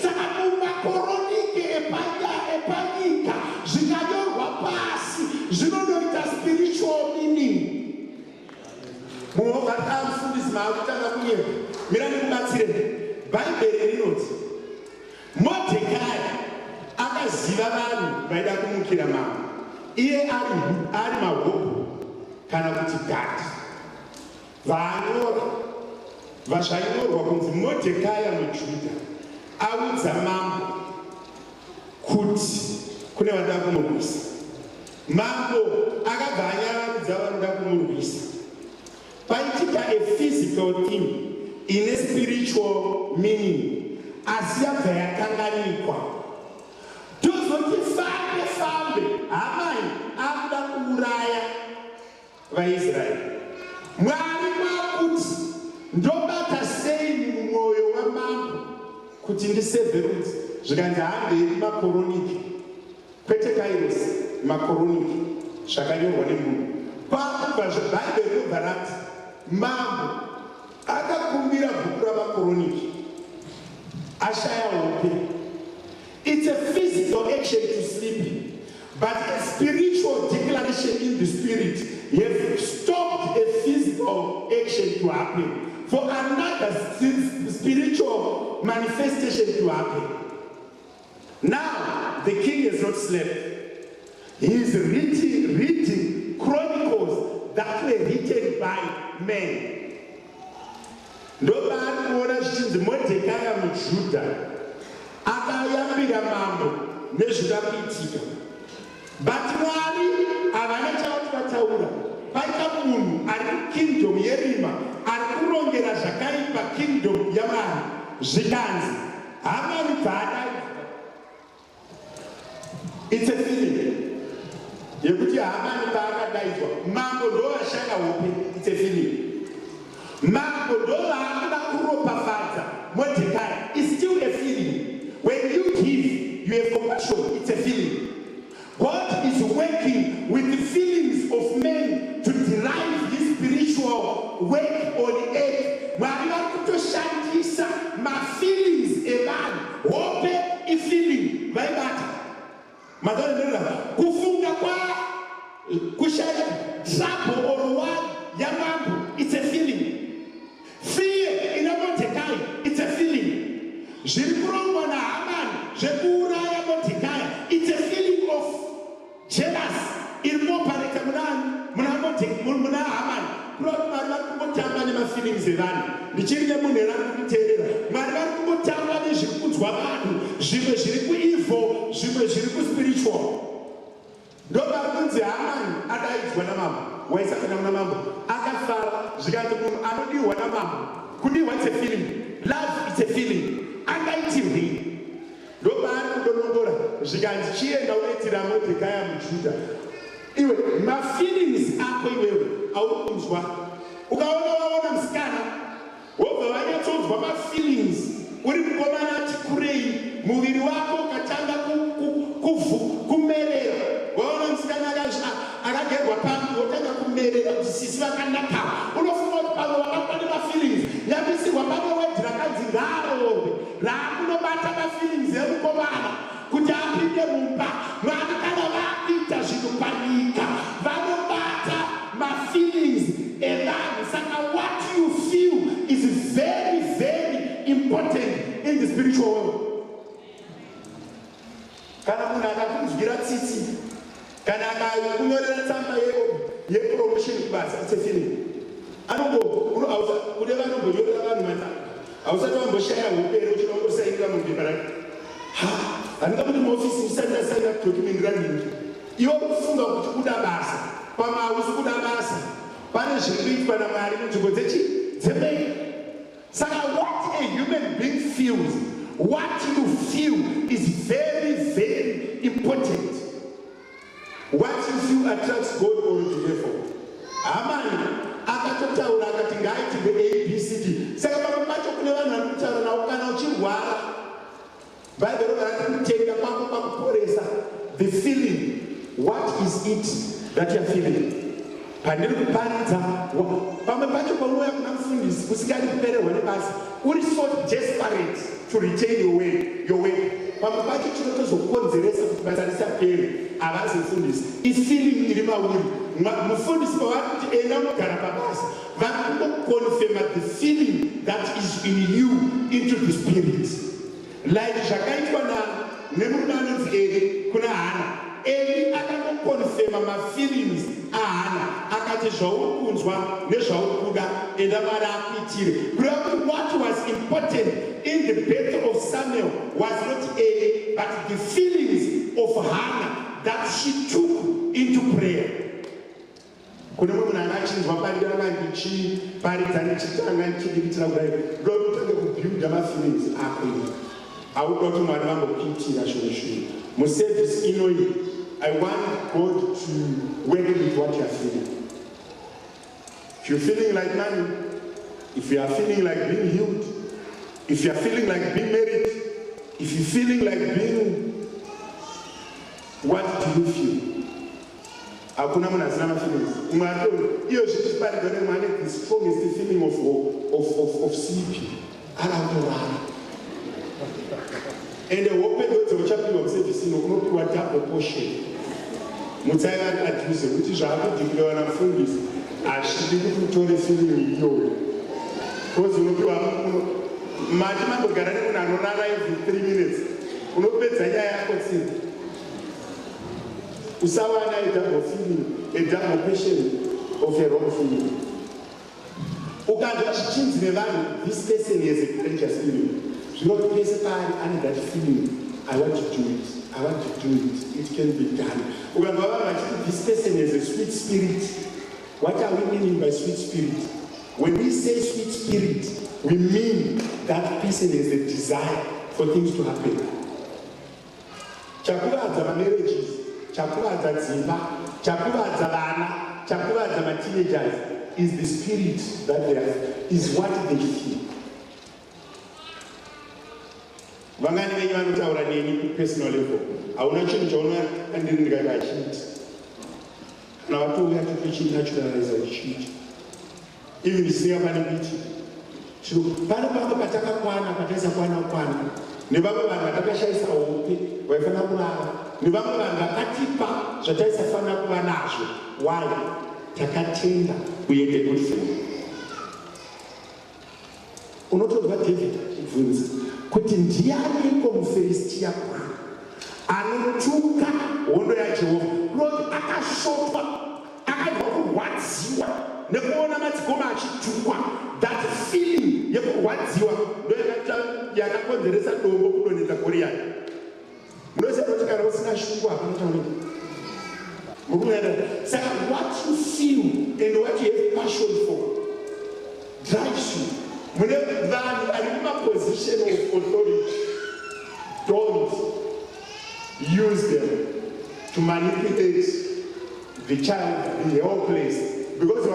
Saka mumakoronike epanyika zvikanyorwa pasi zvinonoita spiritual meaning. Mufundisi maakutanga kunyepa mira ndikubatsire. Bhaibheri rinoti Modhekai akaziva vanhu vaida kumukira mambo, iye ari mahobho kana kuti gadi vaanyora vazvainyorwa kunzi Modhekai muJudha audza mambo kuti kune vanoda kumurwisa. Mambo akabva anyararudza vanoda kumurwisa. Paitika a physical thing ine spiritual meaning asi yabva yakanganikwa. Those kuzoti fambe Hamani akuda kuuraya vaIsraeri. Mwari makuti ndobata sei mumwoyo wamambo kuti ndiseverudze zvikanzi handei makoroniki kwete kairos makoroniki zvakanyorwa nemunhu. Pakubva zvebhaibheri robva rati mambo akakumbira bhuku ramakoroniki ashaya hope. It's a physical action to sleep, but a spiritual declaration in the spirit. You have stopped a physical action to happen for another spiritual manifestation to happen. Now, the king has not slept. He is reading chronicles that were written by men. Nobody knows the Mordecai muJudha akayambira mambo nezvakapitika. But Mwari havana chavataura. Paita munhu ari kingdom yerima ari kurongera zvakaipa kingdom yaMwari zvikanzi Hamani paadaidwa. It's a feeling yekuti Hamani paakadaidzwa mambo ndovashaya hope. It's a feeling. Mambo ndovaakuda kuropafadza Mordecai. It's still a feeling. When you give, you have compassion. It's a feeling. God is working with the feelings of men to derive this spiritual work on earth. Mwari vakutoshandisa mafeelings evanhu. Hope ifeeling vaibata. Madonna kufunga kwa kushaya trouble or one yamambo. It's a feeling. Fear in a Mordecai. It's a feeling. Zvirikurongo naHamani zvekuuraya Mordecai. It's a feeling of jealous irimopareka muna Hamani. Kuroti Mwari vari kungotamba nemafeelings evanhu. Ndichiri nemunhu ari kuteerera. Mwari vari kungotamba nezviri kunzwa vanhu. Zvimwe zviri kuevil, zvimwe zviri kuspiritual. Ndovari kunzi Hamani adaidzwa namambo. Waisakana muna mambo akafara zvikanzi munhu anodiwa namambo. Kudiwa it's a feeling. Love it's a feeling. Angaitirwi. Ndopaari kudonongora zvikanzi chienda unoitira Mordecai muJudha. Iwe mafeelings ako iwewe auri kunzwa. Ukaona musikana wobva wanyatsonzwa mafeelings uri mukomana ati kurei muviri wako ukatanga kumerera. Waona musikana akagerwa pamwe wotanga kumerera kuti sisi vakanaka. Unofunga kuti pamwe wakakwa nemafeelings yamisirwa pamwe wedhi rakanzi ngaarove raakunobata mafeelings emukomana kuti apinde mumba. Mwari kana vakuita zvinhu panyika vanobata mafeelings evanhu. Saka what you feel is very very important in the spiritual world. Kana munhu akakunzwira tsitsi kana akakunyorera tsamba yepromotion kubasa, it's a feeling. Kune vanomboryorera vanhu matsamba hausati wamboshaya hope here uchinongosainira mumbepa rake. Handinga kuti muofisi musandasaina document raningi. Iwe kufunga kuti kuda basa pamwe hausi kuda basa. Pane zviri kuitwa naMwari munzvimbo dzemei. Saka what a human being feels, what you feel is very very important. What you feel attracts God or therefore. Hamani akatotaura akati ngaitirwe ABCD. Saka pamwe pacho kune vanhu vari kutaura navo kana uchirwara Bhaibheri rati kutenga kwako pakuporesa. The feeling, what is it that you are feeling? Pandiri kuparidza pamwe pacho paunouya kuna mufundisi usikadi kupererwa nebasa uri so desperate to retain your way. Pamwe pacho chinotozokonzeresa kuti basa risapere havasi mufundisi. Ifeeling iri mauri. Mufundisi pavari kuti enda unogara pabasa vari kungokonfirma the feeling that is in you into the spirit. Like zvakaitwa nemurume anonzi Eli kuna Hana. Eli akangokonfirma mafeelings aHana akati zvauri kunzwa nezvauri kuda enda Mwari akuitire. What was important in the birth of Samuel was not Eli but the feelings of Hana that she took into prayer. Kune munhu akachinzwa pandira vandichi paridza ndichitanga ndichidikitira kudai ndokutange kubuilda mafeelings ako. Hauda kuti Mwari vangokuitira zvimwe zvinhu. Muservice inoyi, I want God to work with what you are feeling. If you're feeling like money, if you are feeling like being healed, if you are feeling like being married, if you're feeling like being, what do you feel? Hakuna mwana zina feelings. Umato, iyo shishipari gane mwane the strongest feeling of sleeping. Alakurara. And the open doors of chapter of service no no piwa double portion. Mutsaga aduse which is hapo diklewa na fundis. Ashidi kutore feeling iyo. Because no piwa Majima to garane kuna nonara in 3 minutes. Unopeza yako tsini. Usawa na a double feeling, a double patient of a wrong feeling. Ukanja change the value. This person is a dangerous feeling. You don't place and that feeling. I want to do it. I want to do it. It can be done. Ukanja this person is a sweet spirit. What are we meaning by sweet spirit? When we say sweet spirit, we mean that person is a desire for things to happen. Chakula za marriages, chakula za zimba, chakula za vana, chakula za teenagers is the spirit that they have, is what they feel. Vangani venye vanutaura neni ku personal level. Hauna chinhu chauna andiri ndikakachita. Na watu uya tuchinaturalize chichi. Even singa pane biti. Pano pano patakakwana pataisa kwana. Nevamwe vanhu vatakashaisa hope vaifana kurara. Nevamwe vanhu vakatipa zvataisafana kuva nazvo. Why? Takatenda kuende kufuna. Unotodwa David achibvunza kuti ndianiko muFiristia kwano anotuka hondo yaJehovha. Lord akashotwa akabva kurwadziwa nekuona madzikoma achitukwa. That feeling yekurwadziwa ndo yakakonzeresa dombo kudonhedza Goriati. Munoziva kuti kana usina shungu hapana chaunenge. Saka what you feel and what you have passion for drives you. Whenever you are in a position of authority, don't use them to manipulate the child, the whole place. Because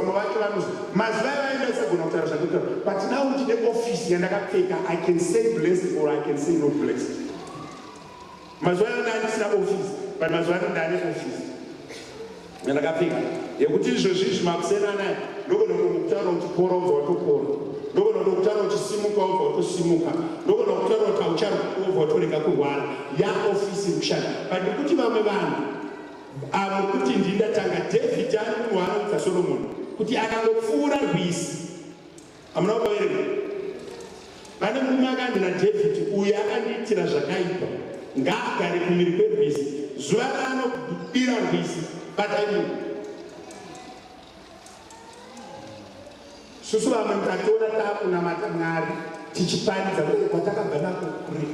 but now in the office, I can say blessed or I can say not blessed. Office, but office. And I got picked. You could use your shish map, say, no, to pour over to pour. No, to Simuka over to Simuka. No, to Tauchan over to Nekakuwan. Ya office in China. But you put him on the van. I will put in the Tanga, David, and one for Solomon. Put the Anna food and beast. I'm not going. Madam Magana David, we are an eating as a kind. Gaka, the communicate beast. Zuano, Iran beast. But I mean, Susua Mantatora Tapu Namatanari, Tichipani, Wataka Banako Kuri.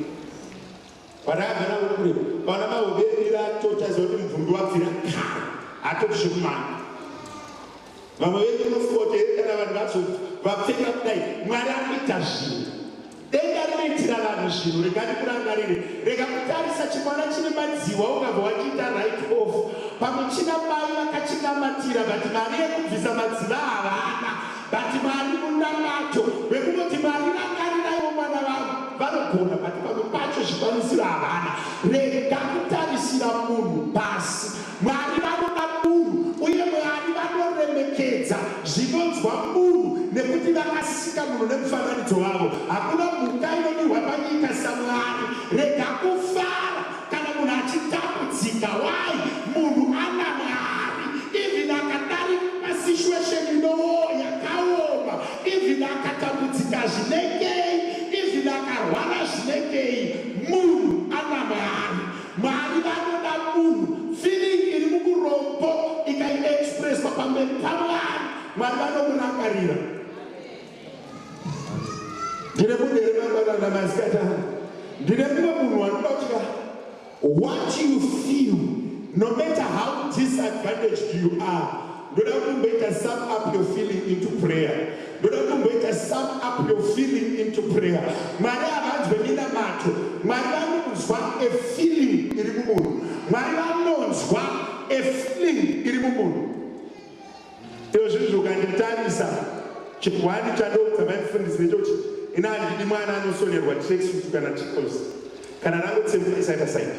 Paragana Kuri, Panama will be there, Totas of him from Guafina, Atop Mama, we don't know 48 and our but take up night, Madame Itashi. They are making a machine, regarding such a management, Ziwa, Wajita right off. Pamuchina Maya Kachina Matira, but Maria Vizamatzara, but Marimunda Mato, Remutimana Karina Omana, Valakona, but Pamupacho Spanislavana, Regamuta Sinamun, Pass, Marimana Moon, we have Marimano Remekeza, Zivons Bambu, Neputina Asika Munem Fanatuavo, Akuna Mukaino, Wapanika Samari, Regakufar, Kanamunachi Taputzika, why? Even a Katari situation in the war, Yakaoma, even a Katabutika Snake, even a Kawana Snake, Moon, Anamari, Maribano Moon, feeling in Mugurompo, it can express Papa Paman, Maribano Munakarina. Did I remember the Mascata? Did I remember what you feel? No matter how disadvantaged you are, don't better sum up your feeling into prayer. Don't better sum up your feeling into prayer. Maria has been in a matter. Maria was a feeling in the moon. Mwari vanonzwa a feeling iri mumunhu. Iyo zvinhu ukanditarisa chikwani chandoudza vaifundisi vechoti ina handidi mwana anosonerwa tracksuit kana trikosi kana nangotsembera side by side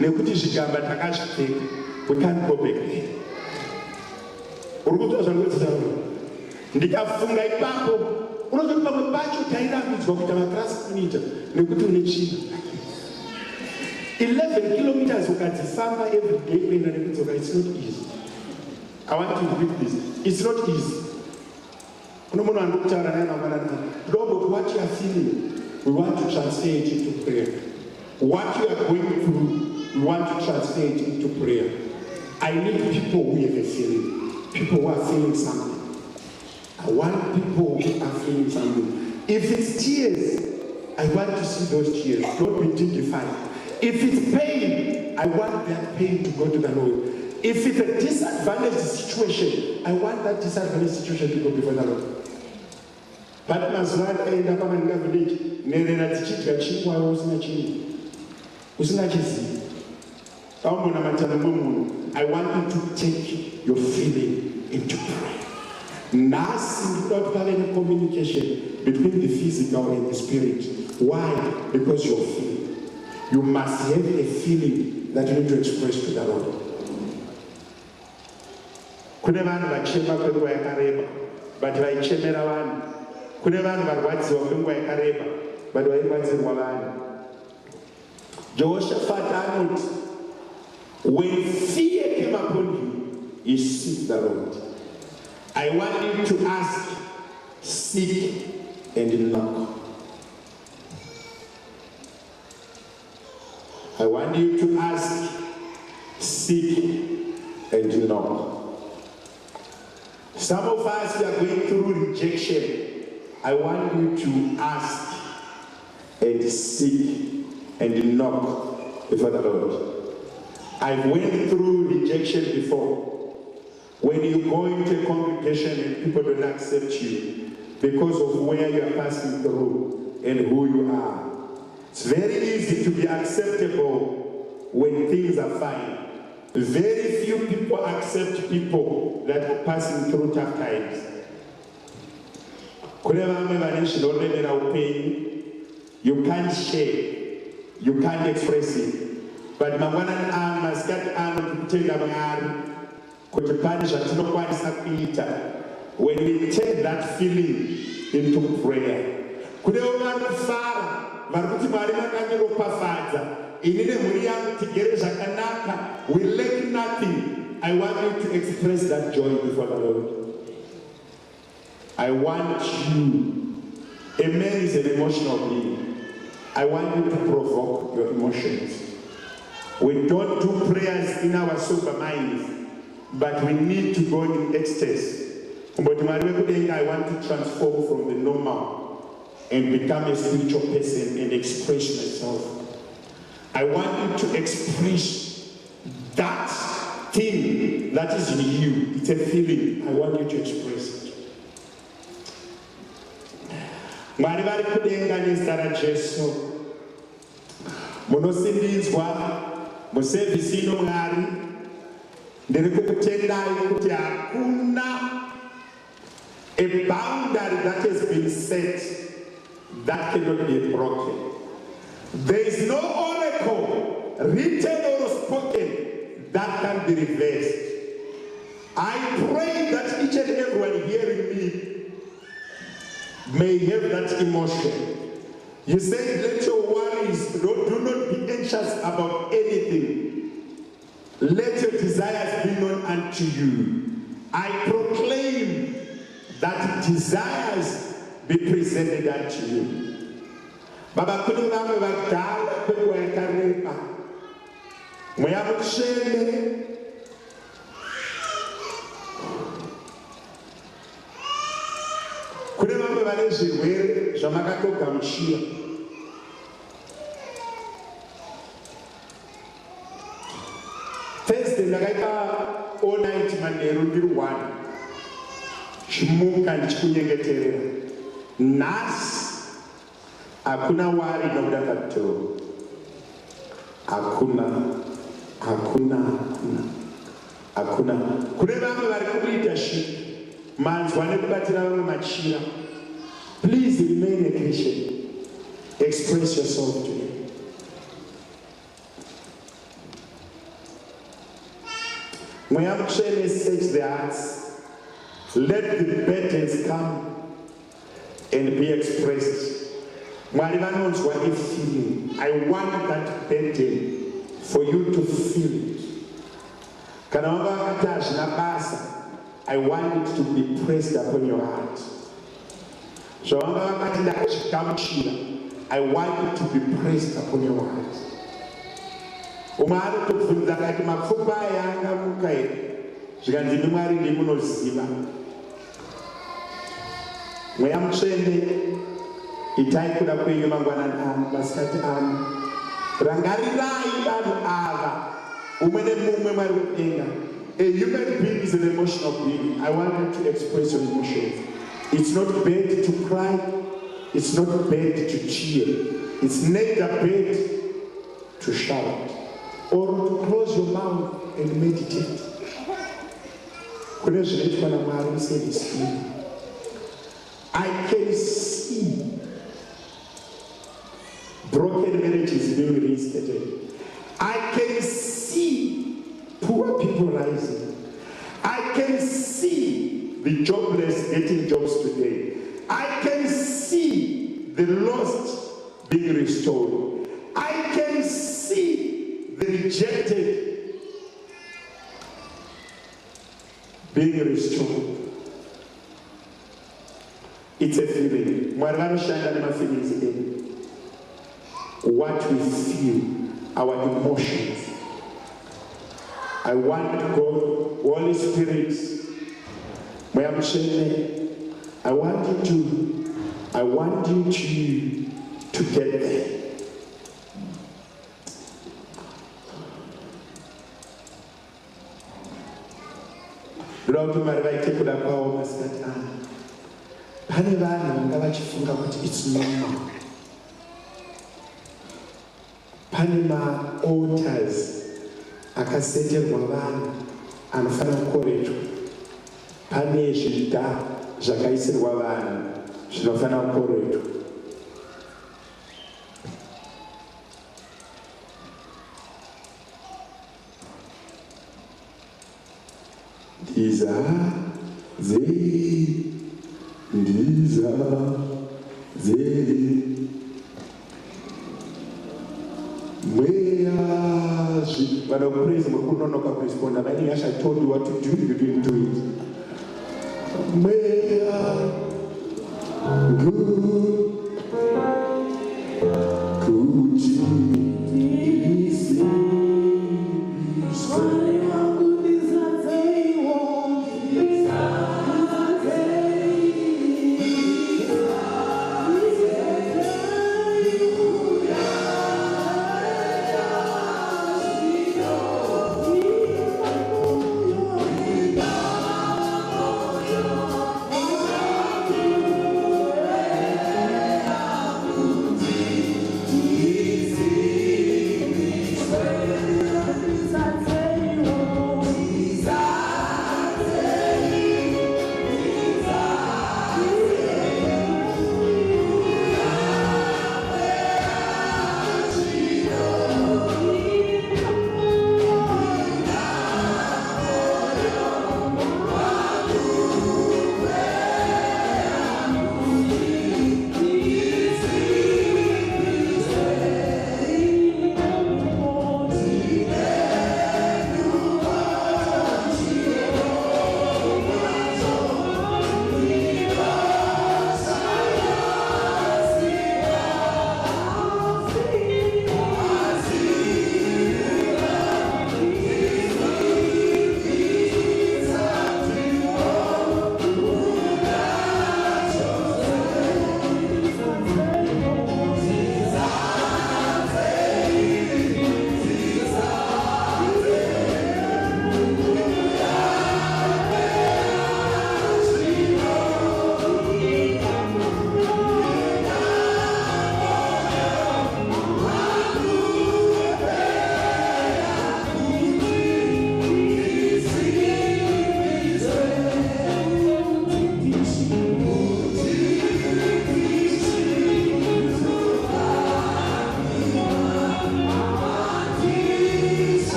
nekuti zvigamba takazvipfeka, we can't go back there. Uri kuziva zvandinotaura? Ndikafunga ipapo unototi pamwe pacho tairambidzwa kuita maklasi kunita nekuti une tsvina 11 kilometers ukadzifamba every day kuenda nekudzoka. It's not easy. I want to repeat this. It's not easy. What you are feeling, we want to transfer it into prayer. What you are going through, we want to transfer it into prayer. I need people who have a feeling, people who are feeling something. I want people who are feeling something. If it's tears, I want to see those tears. Don't be dignified. If it's pain, I want that pain to go to the Lord. If it's a disadvantaged situation, I want that disadvantaged situation to go before the Lord. But mazwana enda kama ndinga village nerera tichidya chingwa usina chinyi usina chizi aumona matana mumunhu. I want you to take your feeling into prayer. Nasi without having a communication between the physical and the spirit. Why? Because you're feeling. You must have a feeling that you need to express to the Lord. Kune vanhu vachema kwenguva yakareba but vaichemera vanhu. Kune vanhu varwadziwa kwenguva yakareba but vairwadzirwa vanhu. Jehoshaphat anoti, when fear came upon you, he seek the Lord. I want you to ask, seek, and knock. I want you to ask, seek, and knock. Some of us, we are going through rejection. I want you to ask and seek and knock before the Lord. I went through rejection before. When you go into a congregation and people don't accept you because of where you are passing through and who you are. It's very easy to be acceptable when things are fine. Very few people accept people that are passing through tough times. You can't share, you can't express it. But when we take that feeling into prayer, we lack nothing. I want you to express that joy before the Lord. I want you. A man is an emotional being. I want you to provoke your emotions. We don't do prayers in our sober minds, but we need to go in ecstasy. But I want to transform from the normal and become a spiritual person and express myself. I want you to express that thing that is in you. It's a feeling. I want you to express it. Mwari kudenga nezita Jesu. Munosindidzwa musevhisi ino Mwari. Ndiri kukutendai kuti hakuna a boundary that has been set that cannot be broken. There is no oracle, written or spoken, that can be reversed. I pray that each and everyone hearing me may have that emotion. You say, let your worries, do not be anxious about anything. Let your desires be known unto you. I proclaim that desires be presented unto you. Baba kuni vamwe vagara kwenguva yakareba mweya mutsvene kune vamwe vane zvirwere zvamakatogamuchira. Thursday ndakaita all night manheru ndiri 1 chimuka ndichikunyengeterera. Nhasi hakuna wari nokuda katoro. hakuna. Kune vamwe vari kuleadership manzwa nekubatira vamwe machira. Please remain a Christian. Express yourself to him. Mweya Mutsvene, search the hearts. Let the burdens come and be expressed. Mwari vanonzwa a feeling. I want that burden for you to feel it. Kana wanga vakati hazvina basa, I want it to be pressed upon your heart. Zvavanga vakati ndakazvigamuchira, I want it to be pressed upon your heart. Umwe anotobvunza akati mapfupa aya angamuka here? Zvikanzi ndiMwari ndimunoziva. Mweya Mutsvene, itai kuda kwenyu mangwanani ano, masikati ano. Rangarirai vanhu ava, umwe nemumwe Mwari kudenga. A human being is an emotional being. I want you to express your emotions. It's not bad to cry. It's not bad to cheer. It's neither bad to shout or to close your mouth and meditate. I can see broken marriages being reinstated. I can see poor people rising. I can see the jobless getting jobs today. I can see the lost being restored. I can see the rejected being restored. It's a feeling. What we feel, our emotions. I want God, Holy Spirit, I want you to get there. It's normal. Panama altars akaseterwa vanhu anofana kukorerwa. Pane zvida zvakaisirwa vanhu zvinofana kukorerwa. But I praise him, I could not respond. And I think I told you what to do, you didn't do it.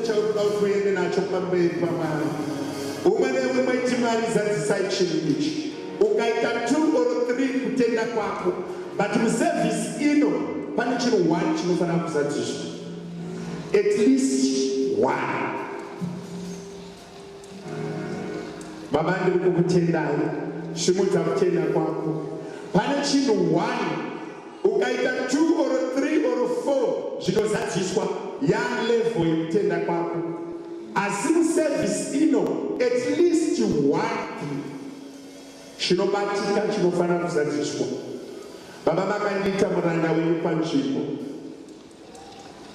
chaunoda kuti uende nacho pamberi paMwari. Umwe neumwe chimaliza zisai chinhu ichi. Ukaita 2 or 3 kutenda kwako, but muservice ino pane chinhu 1 chinofanira kuzadziswa. At least 1. Baba ndiri kukutendai, simudza kutenda kwako. Pane chinhu 1, ukaita 2 or 3 or 4 zvinozadziswa young level yekutenda kwako. Asi muservice ino, at least 1 chinobatika chinofanira kuzadziswa. Baba makandiita muranda wenyu panzvimbo.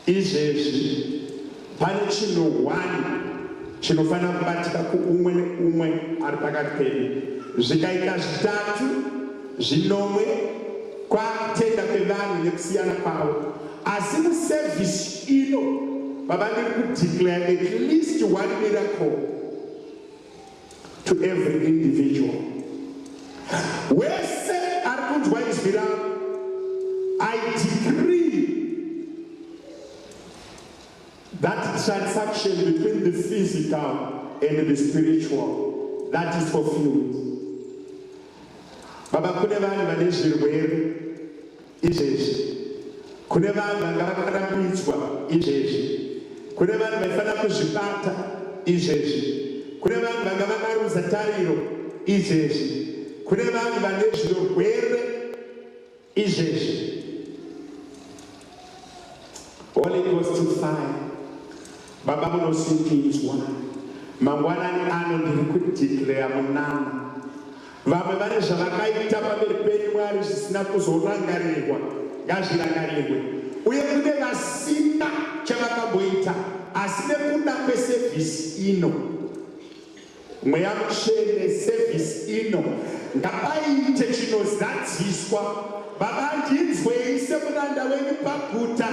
Izvezvi pane chinhu 1 chinofanira kubatika kuumwe neumwe ari pakati pedu. Zvikaita 3, 9 kwakutenda kwevanhu nekusiyana kwavo. Asi muservice ino, Baba ndiri kudeclare at least 1 miracle to every individual. Wese ari kunzwa izwi rangu, I decree that transaction between the physical and the spiritual, that is fulfilled. Baba, kune vanhu vane zvirwere izvezvi, kune vanhu vanga vakarambidzwa izvezvi, kune vanhu vaifanira kuzvibata izvezvi, kune vanhu vanga vakaruza tariro izvezvi, kune vanhu vane zvirwere izvezvi. Holy Ghost fire, Baba munosungirwa. Mangwanani ano ndiri kudeclare munana. Vamwe vane zvavakaita pamberi penyu Mwari zvisina kuzorangarirwa, ngazvirangarirwe. Uye kune vasina chavakamboita, asi nekuda kwesevhisi ino, mweya mutsvene sevhisi ino ngapaite chinozadziswa. Baba ndinzwei semuranda wenyu paguta.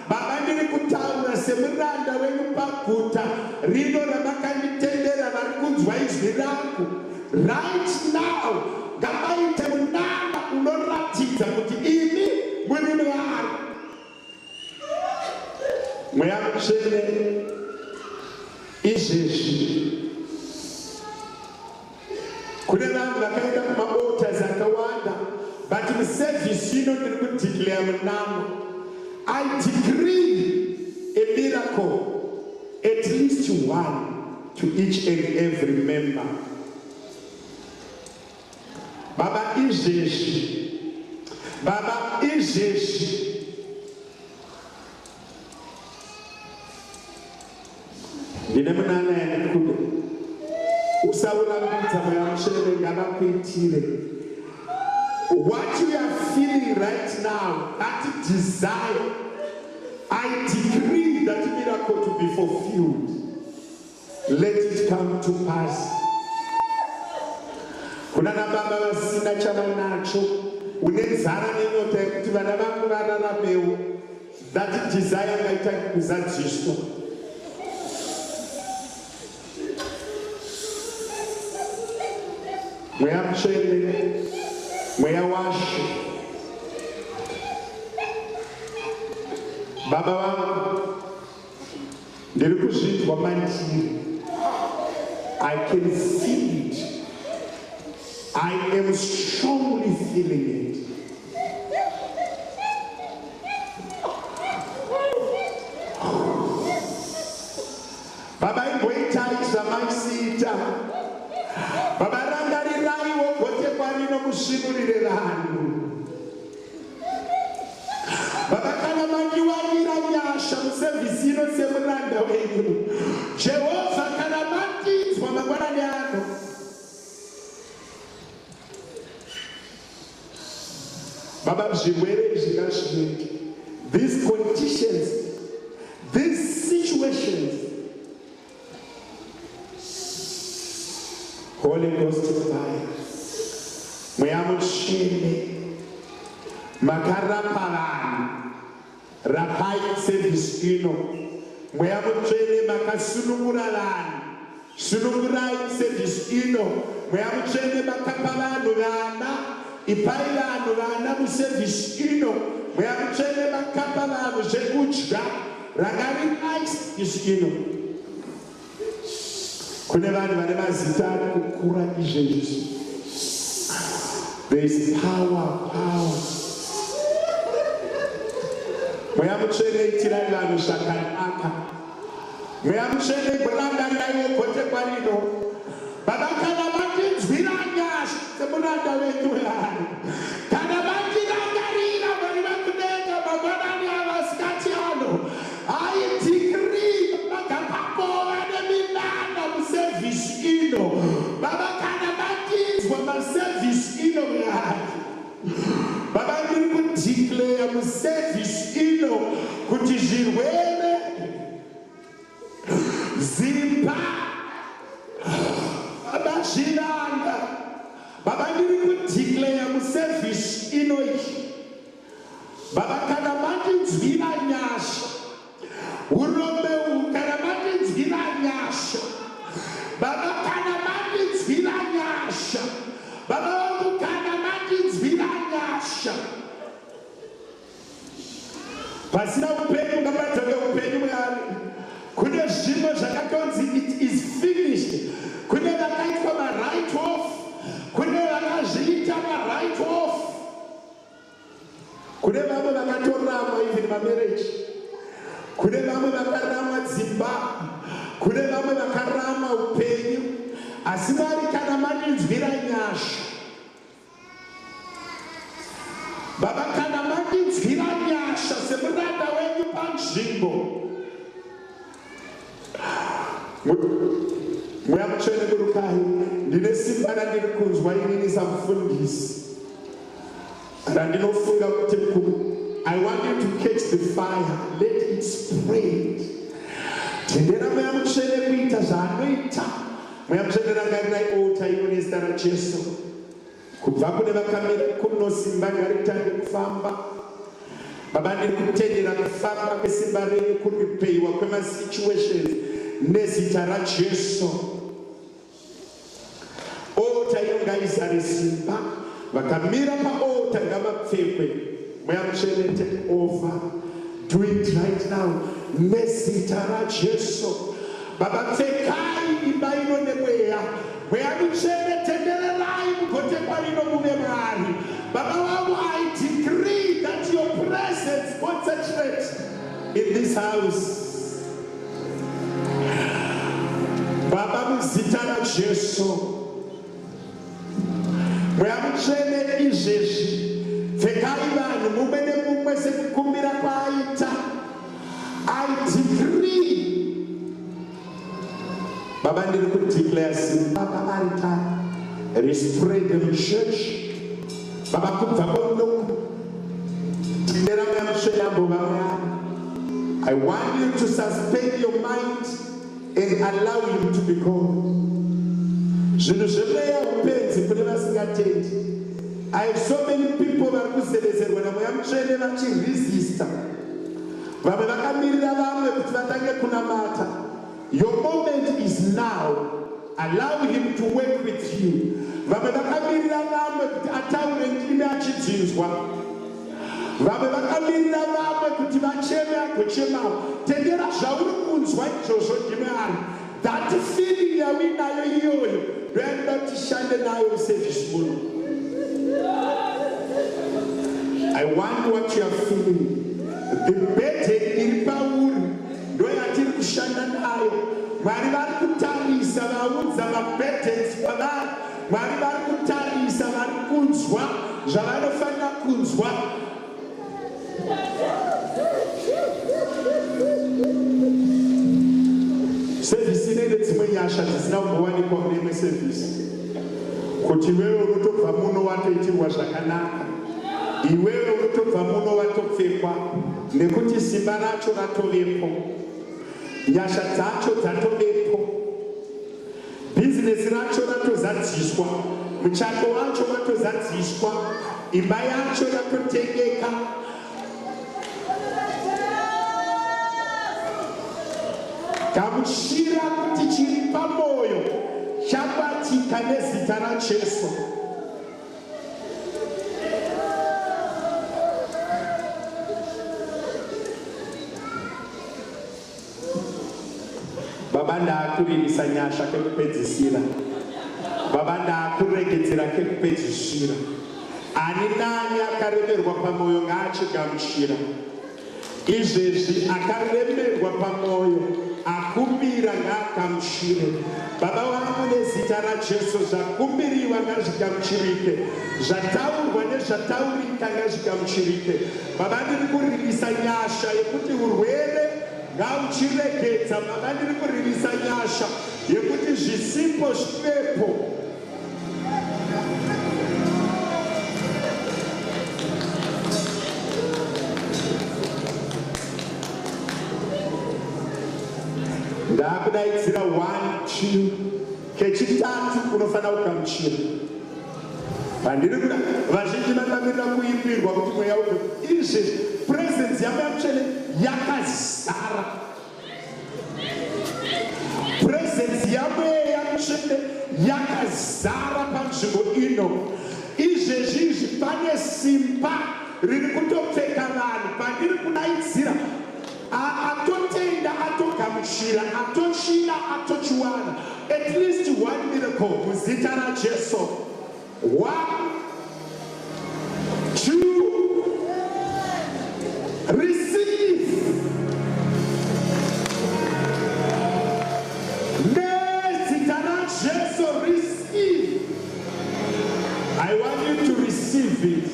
Baba ndiri kutaura semuranda wenyu paguta rino ramakanditendera vari kunzwa izwi rangu. Right now, ngapaite munana unoratidza kuti imi muri Mwari. Mweya mutsvene izvezvi kune vanhu vakaenda kumaaltars akawanda, but muservice ino ndiri kudeclare munana. I decree a miracle, at least 1 to each and every member. Baba izvezvi, Baba izvezvi, ndine munana yandikuda. Usaurambidza mweya mutsvene ngavakuitire. What you are feeling right now, that desire, I decree that miracle to be fulfilled. Let it come to pass. Kunana baba vasina chavanacho, unenzara nenyota yekuti vana vangu vararamewo, that desire ngaita kuzadziswa. Mweya mutsvene, mweya washo, baba vangu, ndiri kuzvinzwa mandiri. I can feel it. I am strongly feeling it. Baba imboitai zvamaisita. Baba rangariraiwo gote kwarino musvinurire vanhu. Baba kana mandiwanira nyasha musevhisi ino semuranda wenyu. Jehovha kana mandinzwa mangwanani ano. Baba zvirwere zvingazvinenge. These conditions, these situations, Holy Ghost fire, mweya mutsvene, makarapa vanhu, rapai sevhisi ino. Mweya mutsvene makasunungura vanhu, sunungurai sevhisi ino. Mweya mutsvene makapa vanhu vana, ipai vanhu vana musevhisi ino. Mweya mutsvene makapa vanhu zvekudya, rakarinais izvino kune vanhu vane mazita ari kukura izvezvi. There is power. Mweya mutsvene itirai vanhu zvakanaka. Mweya mutsvene gorangariraiwo gote kwarino. Baba kana vatinzwira nyasha semuranda wenyu yani. Kana vatirangarira vari vakudenga mangwanani avasikati ano. I decree makapakova neminana muservisi ino. Baba kana vatinzwa maservisi ino yani. Baba ndiri kudeclare muservisi ino kuti zvirwere zimba Baba zviranga. Baba ndiri kudeclare muservisi ino ichi. Baba kana matinzwira nyasha urombe uhu kana matinzwira nyasha. Baba kana matinzwira nyasha. Baba vangu kana matinzwira nyasha. Pasina upenyu ngapadzake upenyu mwari. Kune zvimwe zvakatonzi it is finished. Kune vakaitwa ma-right off. Kune vakazviita ma-right off. Kune vamwe vakatorama even ma-marriage. Kune vamwe vakarama dzimba. Kune vamwe vakarama upenyu. Asi Mwari kana matinzwira nyasha. Baba kana matinzwira nyasha semuranda wenyu panzvimbo. Mweya mutsvene murukai, ndine simba randiri kunzwa inini samufundisi. Randinofunga kuti I want you to catch the fire, let it spread. Tendera mweya mutsvene kuita zvaanoita. Mweya mutsvene rangarirai ota ino nezita raJesu. Kubva kune vakamira kuno simba ngaritange kufamba. Baba ndiri kutendera kufamba kwesimba renyu kuripeyiwa kwemasituations nezita raJesu. Ota ino ngaizare simba. Vakamira paota ngamapfekwe. Mweya mutsvene take over. Do it right now. Nezita raJesu. Baba pfekai imba ino nemweya. Mweya mutsvene tendererai mugote kwarino muve Mwari. Baba vangu, I decree that your presence concentrates in this house. Baba muzita raJesu. Mweya mutsvene izvezvi pfekai vanhu mumwe nemumwe sekukumbira kwaita. I decree. Baba ndiri kudeclare simba paaritari rispread muchurch. Baba kubva kwaunoku tendera mweya mutsvene ambova Mwari. I want you to suspend your mind and allow him to be God. Zvinhu zvemweya upenzi kune vasingatendi. I have so many people vari kuzevezerwa namweya mutsvene vachiresista. Vamwe vakamirira vamwe kuti vatange kunamata. Your moment is now. Allow him to work with you. Vamwe vakamirira vamwe kuti ataure ndimi achidzinzwa. Vamwe vakamirira vamwe kuti vacheme agochemawo. Tendera zvauri kunzwa izvozvo ndimi Mwari. That feeling yawinayo iyoyo ndoyanoda kuti tishande nayo service muno. I want what you are feeling. The burden iri pauri ndoyatiri kushanda nayo. Mwari vari kutarisa vaudza maburdens pavari. Mwari vari kutarisa vari kunzwa zvavanofanira kunzwa. Service inenge dzimwe nyasha dzisina kumbowanikwa mune imwe service. Kuti iwewe unotobva muno watoitirwa zvakanaka. Iwewe unotobva muno watopfekwa nekuti simba racho ratovepo. Nyasha dzacho dzatovepo. Bizinesi racho ratozadziswa. Muchato wacho watozadziswa. Imba yacho yatotengeka. Gamuchira kuti chiri pamoyo chabatika nezita raJesu. Baba ndakuririsa nyasha kekupedzisira. Baba ndakuregedzera kekupedzisira. Ani nani akaremerwa pamoyo ngaachigamuchira. Izvezvi akaremerwa pamoyo akumbira ngaakamuchire. Baba vangu nezita raJesu zvakumbiriwa ngazvigamuchirike. Zvataurwa nezvataurika ngazvigamuchirike. Baba ndiri kuririsa nyasha yekuti urwere ngauchiregedza. Baba ndiri kuririsa nyasha yekuti zvisipo zvivepo. Ndakudaidzira 1 2 kechitatu kunofanira kugamuchira. Pandiri kuda vazhinji vakamirira kuimbirwa kuti mweya upe. Izvi presence yaMutsvene yakazara. Presence yaMweya Mutsvene yakazara panzvimbo ino. Izvezvi pane simba riri kutopfeka vanhu. Pandiri kudaidzira atotenda atogamuchira atochina atochiwana at least one miracle muzita raJesu. 1 2 receive. Nezita raJesu receive. I want you to receive it.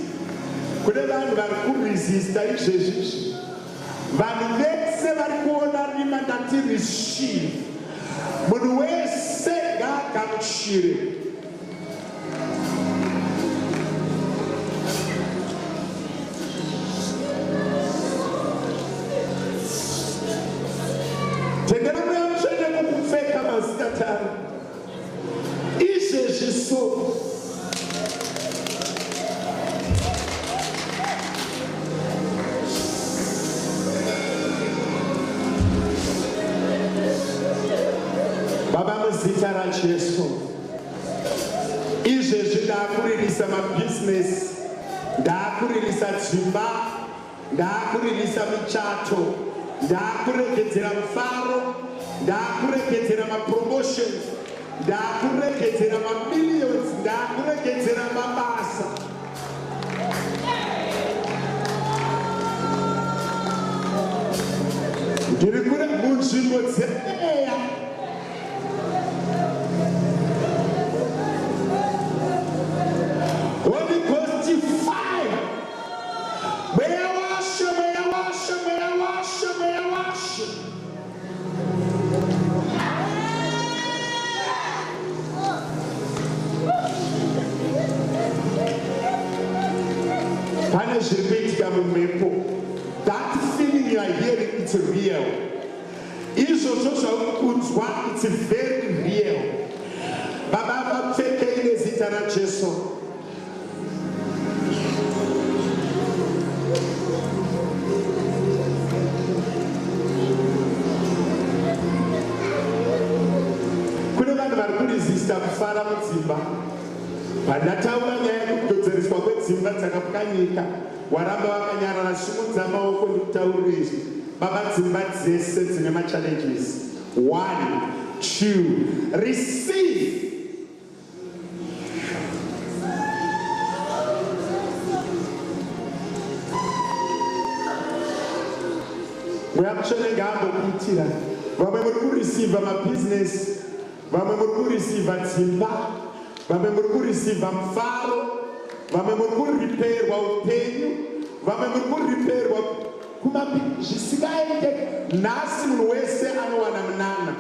Kune vanhu vari kuresista izvezvi. Vanhu vese vari kuona rima ndati receive. Munhu wese ngaagamuchire. Tendera Mweya Mutsvene mukupfeka mazita tano. Izvezvi so. Baba muzita raJesu. Izvezvi ndakuririsa mabusiness, ndakuririsa dzimba, ndakuririsa michato, ndakuregedzera mufaro, ndakuregedzera mapromotions, ndakuregedzera mamillions, ndakuregedzera mabasa. Ndiri kure munzvimbo dzemeya. Holy Ghost fire. Mweya washe, mweya washe, mweya washe, mweya washe. Pane zviri kuitika mumhepo. That feeling you are hearing, it's real. Izvozvo zvauri kunzwa, it's very real. Baba vapfeke nezita raJesu. Kune vanhu vari kuresista kufara mudzimba. Pandataura nyaya yekudzodzeresa kwedzimba dzakapwanyika, waramba wakanyarara. Simudza maoko ndikutaurire izvi. Baba, dzimba dzese dzine machallenges. 1 2 receive. Mweya Mutsvene ngaambokuitira. Vamwe muri kureceiva mabusiness, vamwe muri kureceiva dzimba, vamwe muri kureceiva mufaro, vamwe muri kuriperwa upenyu, vamwe muri kuriperwa zvisingaite. Nhasi munhu wese anowana munana.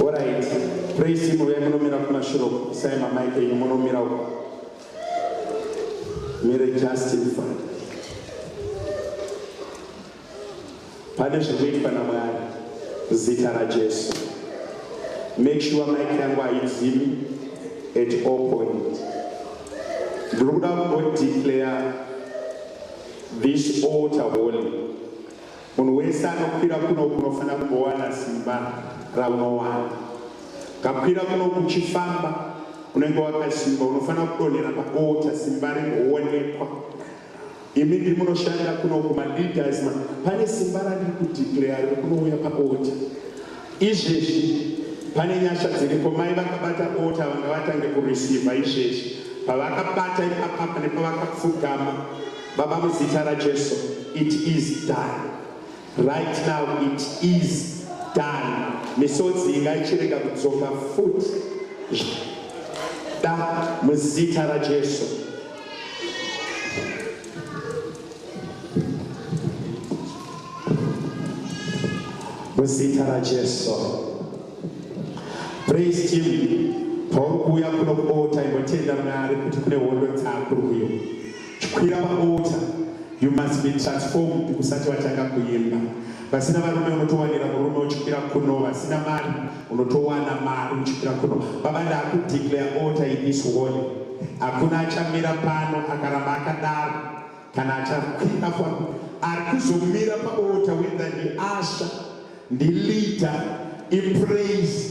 Alright, praise him. We munomira kumashuro. Sema mic yenyu munomira uko. Mire justified. Pane zvinoitwa naMwari. Zita raJesu. Make sure mic yangu haidzimi at all point. Ndiri kuda kungodeclare this altar holy. Munhu wese anokwira kuno kunofanira kumbowana simba raunowana. kakwira kuno kuchifamba unenge wakasimba unofana kudonhera paota simba ringoonekwa. Imi ndiri munoshanda kuno kumaleaders pane simba randiri kudeclare kunouya paota. Izvezvi pane nyasha dziriko. Mai vakabata ota vanga vatange kureceiva izvezvi pavakabata ipapapa nepavakapfugama. Baba muzita raJesu, it is done. Right now it is done. Misodzi ingaichirega kudzoka futi. Da muzita raJesu. Muzita raJesu. Praise Him. Paukuya kuno kuota ingotenda Mwari kuti kune hondo dzakuriyo. Chikwira paota, you must be transformed kusati watanga kuimba. Vasina varume unotowanira murume uchikwira kuno, vasina mari unotowana mari uchikwira kuno. Baba ndakudeclare altar in this world. Hakuna achamira pano akaramba akadaro kana achakwira pano. Arikuzomira paota whether ndi asha, ndi leader, in praise.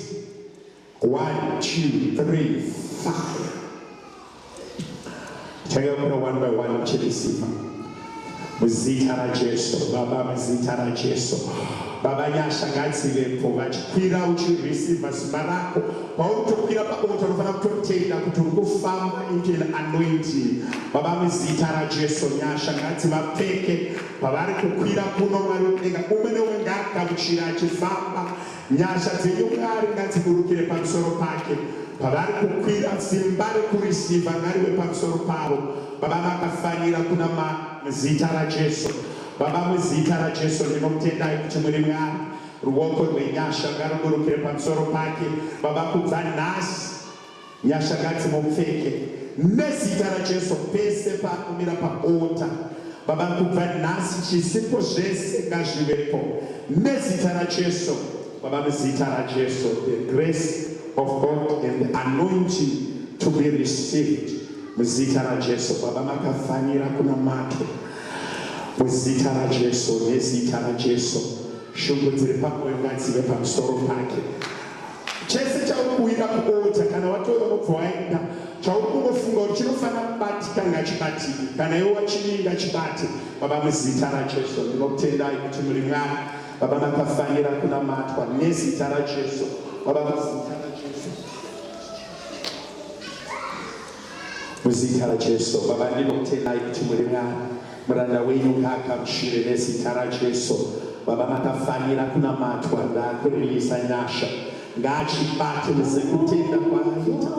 1, 2, 3, 5. Chakakura one by one chirisiva. Muzita raJesu, Baba muzita raJesu. Baba nyasha ngadzivepo vachikwira uchirisiva simba rako. Paunotokwira paota unofana kutotenda kuti uri kufamba into an anointing. Baba muzita raJesu nyasha ngadzivapfeke pavari kukwira kuno Mwari wedenga. Umwe neumwe ngaagamuchira achifamba. Nyasha dzenyu Mwari ngadziburukire pamusoro pake. Pavari kukwira simba rekureceiva ngariwe pamusoro pavo. Baba makafanira kuna muzita raJesu. Baba muzita raJesu ndinomutendai kuti muri Mwari. Ruoko rwenyasha ngaruburukire pamusoro pake. Baba kubva nhasi nyasha ngadzimupfeke nezita raJesu pese pakumira paota. Baba kubva nhasi chisipo zvese ngazvivepo nezita raJesu. Baba muzita raJesu, the grace of God and the anointing to be received. Muzita raJesu, Baba makafanira kuna mato. Muzita raJesu, nezita raJesu. Shungu dziri pamoyo ngadzive pamusoro pake. Chese chaukuira kuota kana watoyo unobva waenda chaukungofunga kuti chinofana kubatika ngachibatike kana iwe wachininga chibate. Baba muzita raJesu ndinokutendai kuti muri Mwari. Baba makafanira kunamatwa nezita raJesu. Baba muzita raJesu. Muzita raJesu. Baba ndinokutendai kuti muri Mwari. Muranda wenyu ngaakamshire nezita raJesu. Baba makafanira kunamatwa ndakurelisa nyasha. Ngaachibate muzekutenda kwaita.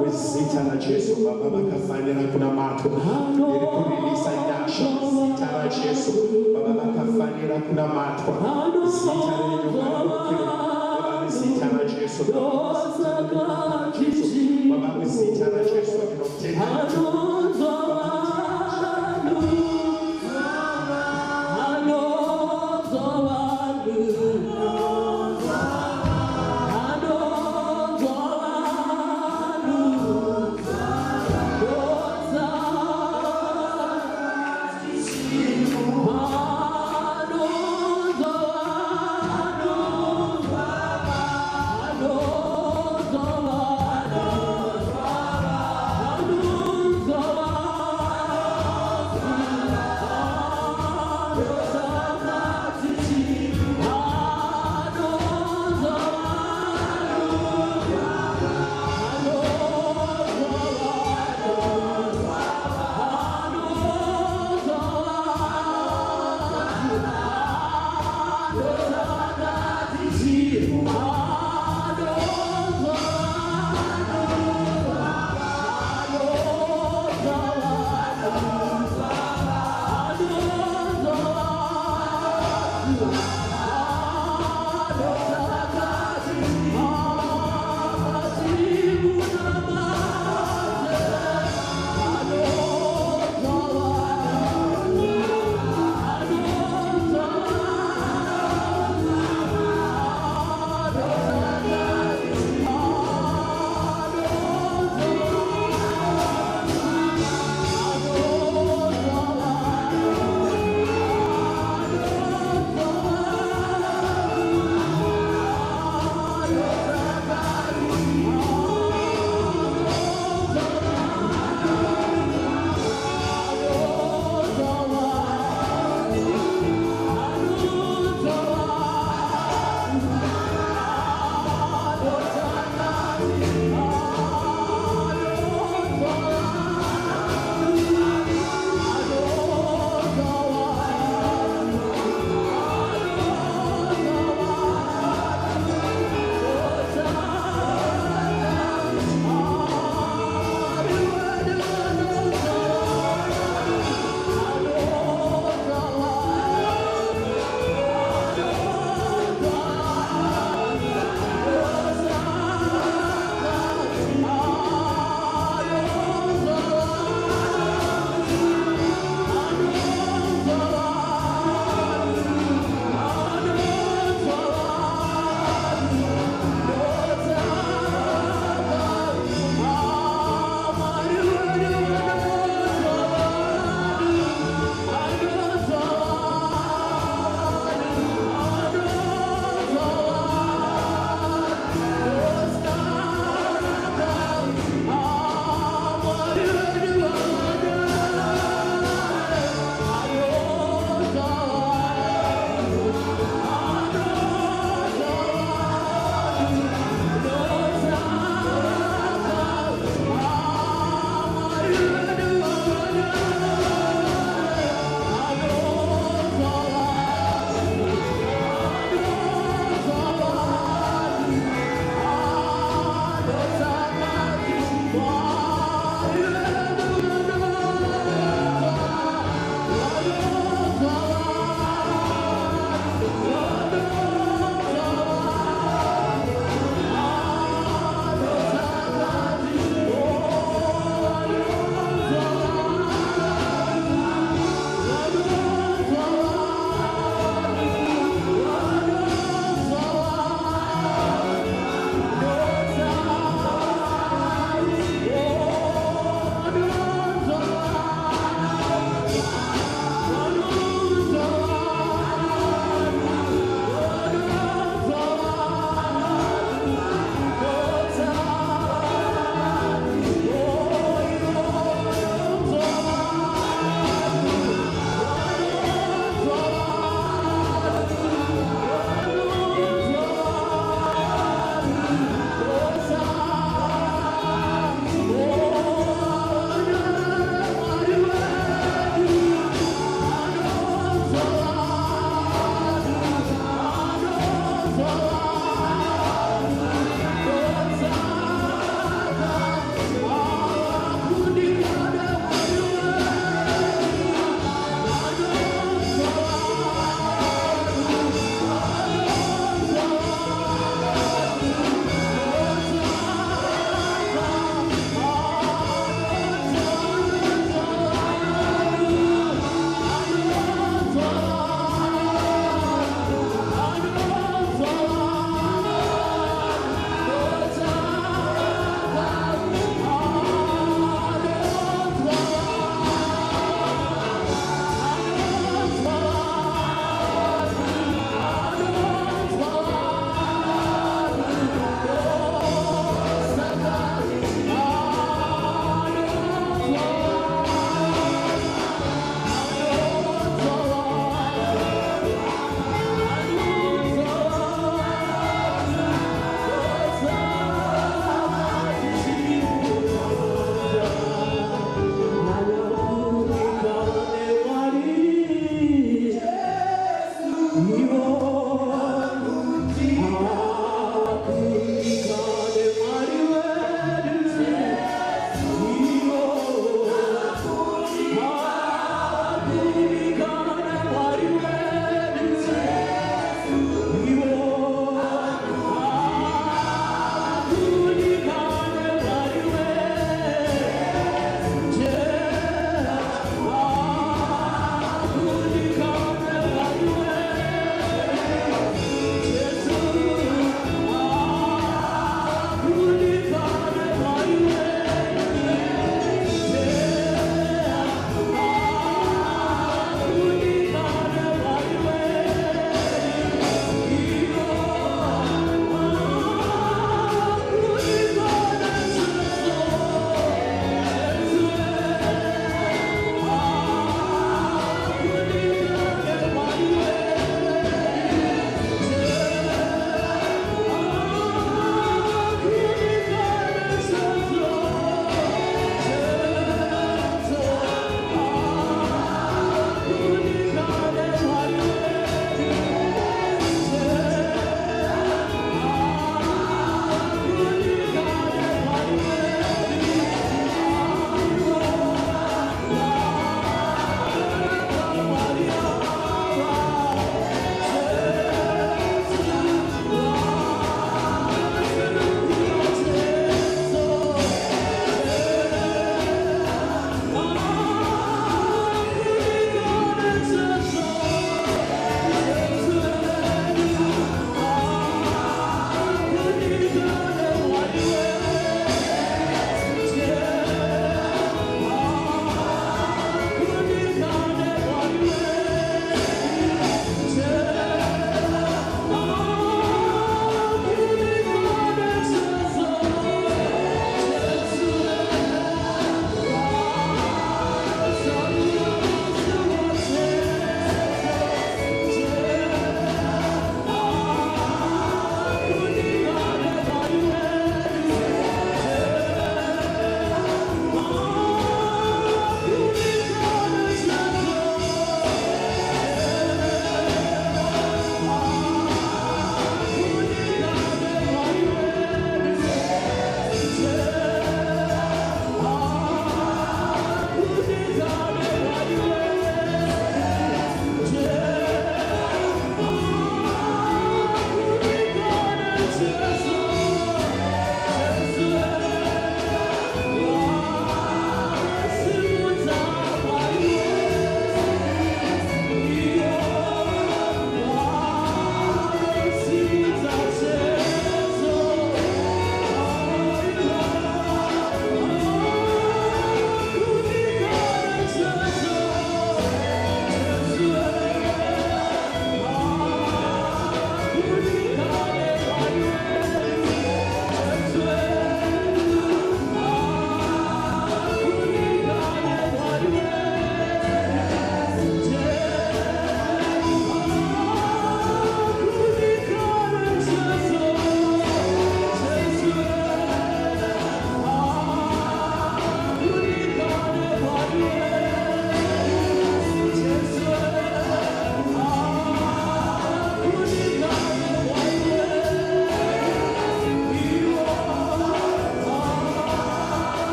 Muzita raJesu. Baba makafanira kunamatwa ndirikurelisa nyasha. Muzita raJesu. Baba makafanira kunamatwa. Muzita renyu ngaakamshire. Baba muzita raJesu. Baba muzita raJesu ndinokutendai.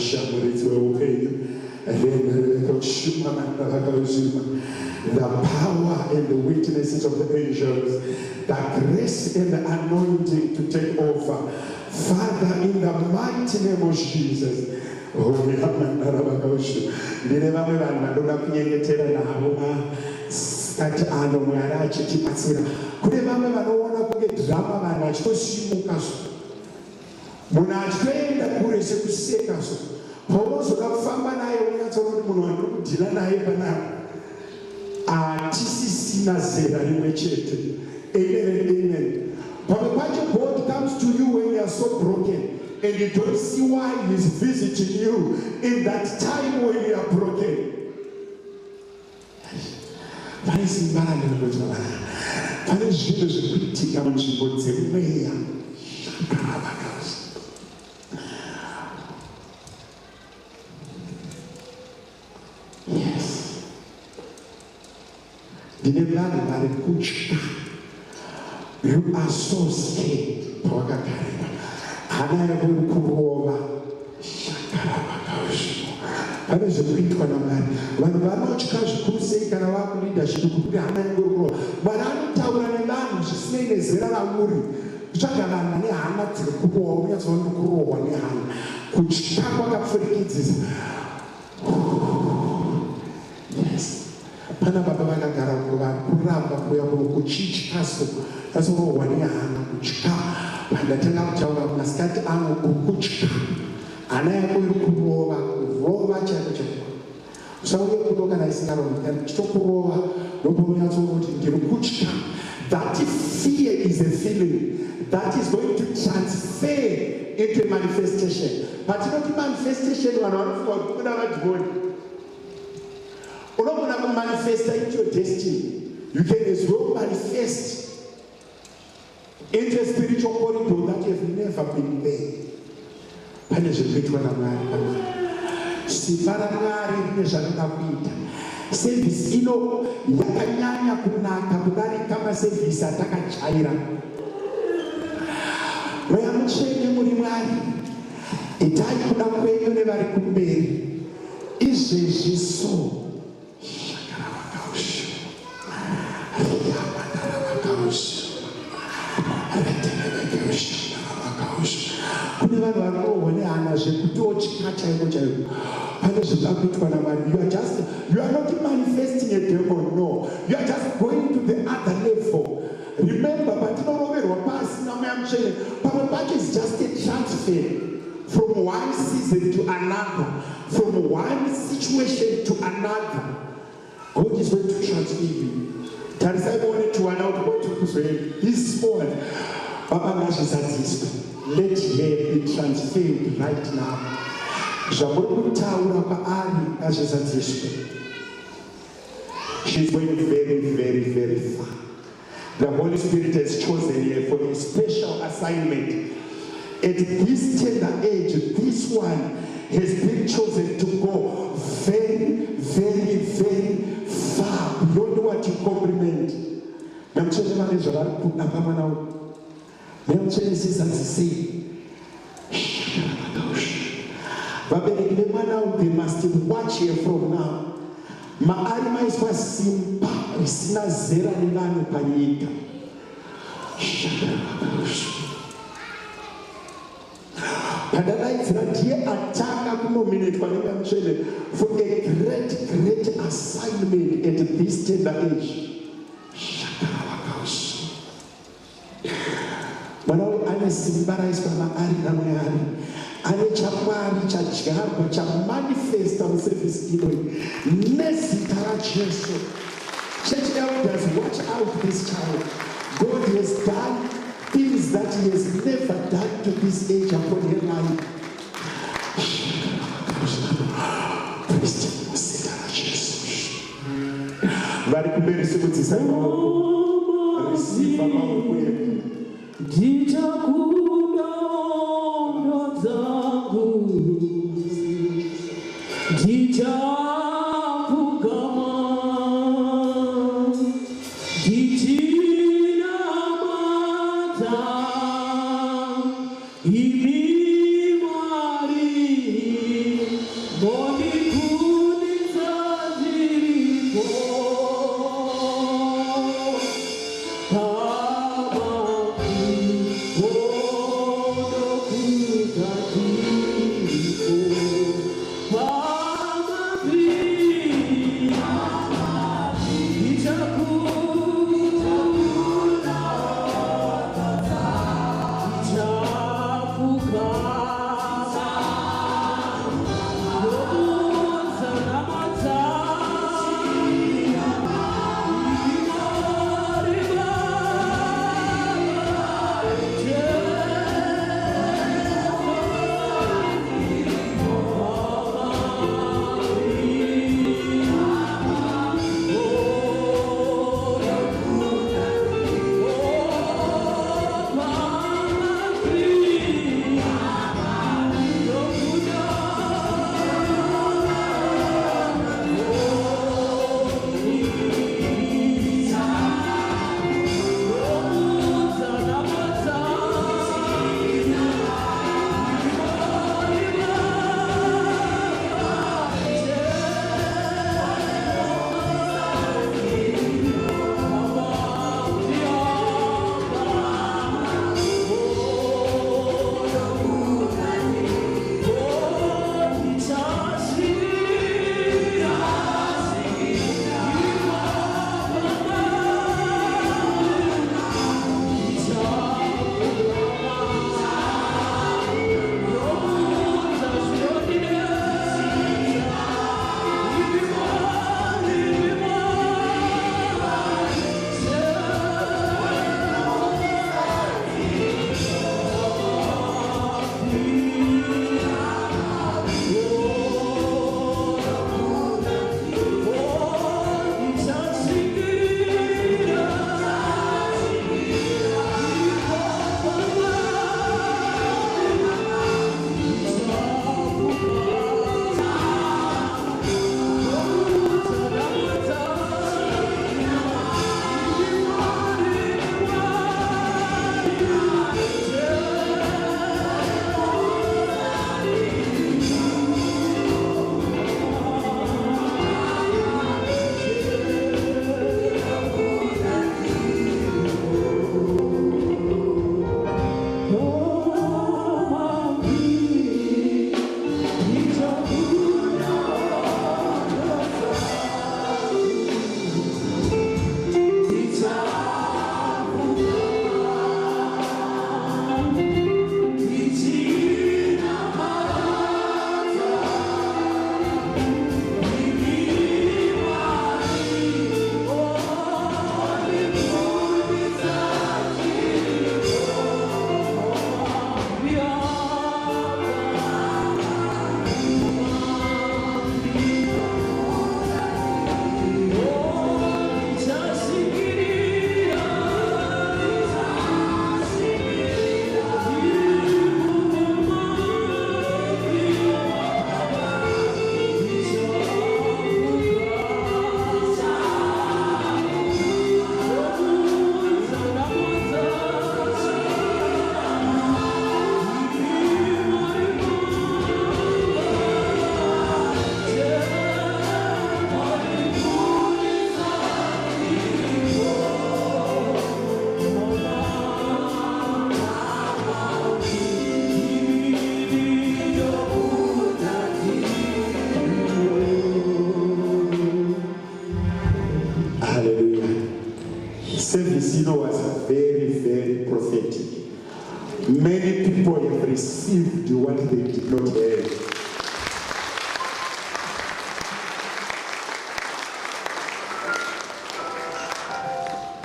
vashamuridzi veupenyu. The power and the witnesses of the angels, the grace and the anointing to take over. Father, in the mighty name of Jesus. Kati ano mwari achitibatsira kune vamwe vanoona kunge dhirama vanhu vachitosimuka so munhu achitoenda kure sekuseka so paunozoda kufamba naye unyatsoona kuti munhu wandiri kudhila naye panapa hatisisina zera rimwe chete. Amen and amen. Pamwe pacho God comes to you when you are so broken and you don't see why he is visiting you in that time when you are broken. Pane simba randinokuti pane zvinhu zvekuitika munzvimbo dzemweya. Yes. Ndine vanhu vari kutya. You are so scared. Pawakagarira hana yako iri kurova. Pane zvekuitwa naMwari. Vanhu vanotya zvikuru sei kana vakuleadership kuti hana yangu iri kurova. Mwari anotaura nevanhu zvisinei nezera ramuri. Kutsvaga vanhu vane hana dziri kurova, unyatsoona kurohwa nehana. Kutya kwakapfurikedzisa. Yes. Pana baba vakagara kuramba kuya kuchityaso kasorohwa nehana kutya. Pandatanga kutaura masikati angu kutya. Hana yako iri kurova, kurova chaiko chaiko. Usauye kutoka na isingaronekani chitokurova ndokunyatsoona kuti ndiri kutya. That fear is a feeling that is going to transfer into a manifestation. Patinoti manifestation vanhu vanofunga kuti kuda vadhimoni. Unogona kumanifesta into your destiny. You can as well manifest into a spiritual corridor that you have never been there. Pane zvekuitwa naMwari pamwe. Simba raMwari rine zvanoda kuita. Sevhisi ino yakanyanya kunaka kudarika masevhisi atakajaira. Mweya mutsvene muri Mwari. Itai kuda kwenyu nevari kumberi. Izvezvi so. Kune vanhu vanorohwa nehana zvekutotya chaiko chaiko. Pane zvakakuitwa naMwari. You are not manifesting a demon, no. You are just going to the other level. Remember, patinonoverwa pasi naMweya Mutsvene, pamwe pacho is just a transfer from one season to another, from one situation to another. God is going to transfer you. Tarisai muone tuwana kuti kwatiri kuzoenda. This small. Baba ngazvizadziswe. Let here be transferred right now. Zvamuri kutaura paari ngazvizadziswe. She's going very, very, very far. The Holy Spirit has chosen her for a special assignment. At this tender age, this one has been chosen to go very, very, very far beyond what you comprehend. Namchene mane zvavari kuda pamwana. Namchene sizadzisei. Vabereki vemwana, they must watch here from now. Maari maiswa simba risina zera nevanhu panyika. Padadaidzira ndiye atanga kunominatwa neMweya Mutsvene for a great, great assignment at this tender age. Mwana uyu ane simba raiswa maari naMwari. Ane chaMwari chadyarwa chamanifesta musevhisi inoyi nezita raJesu. Church elders, watch out this child. God has done things that he has never done to this age upon her life. Vari kumberi simudzisa maoko. Receive maoko yedu. Ndichakuda dzangu. Imi Mwari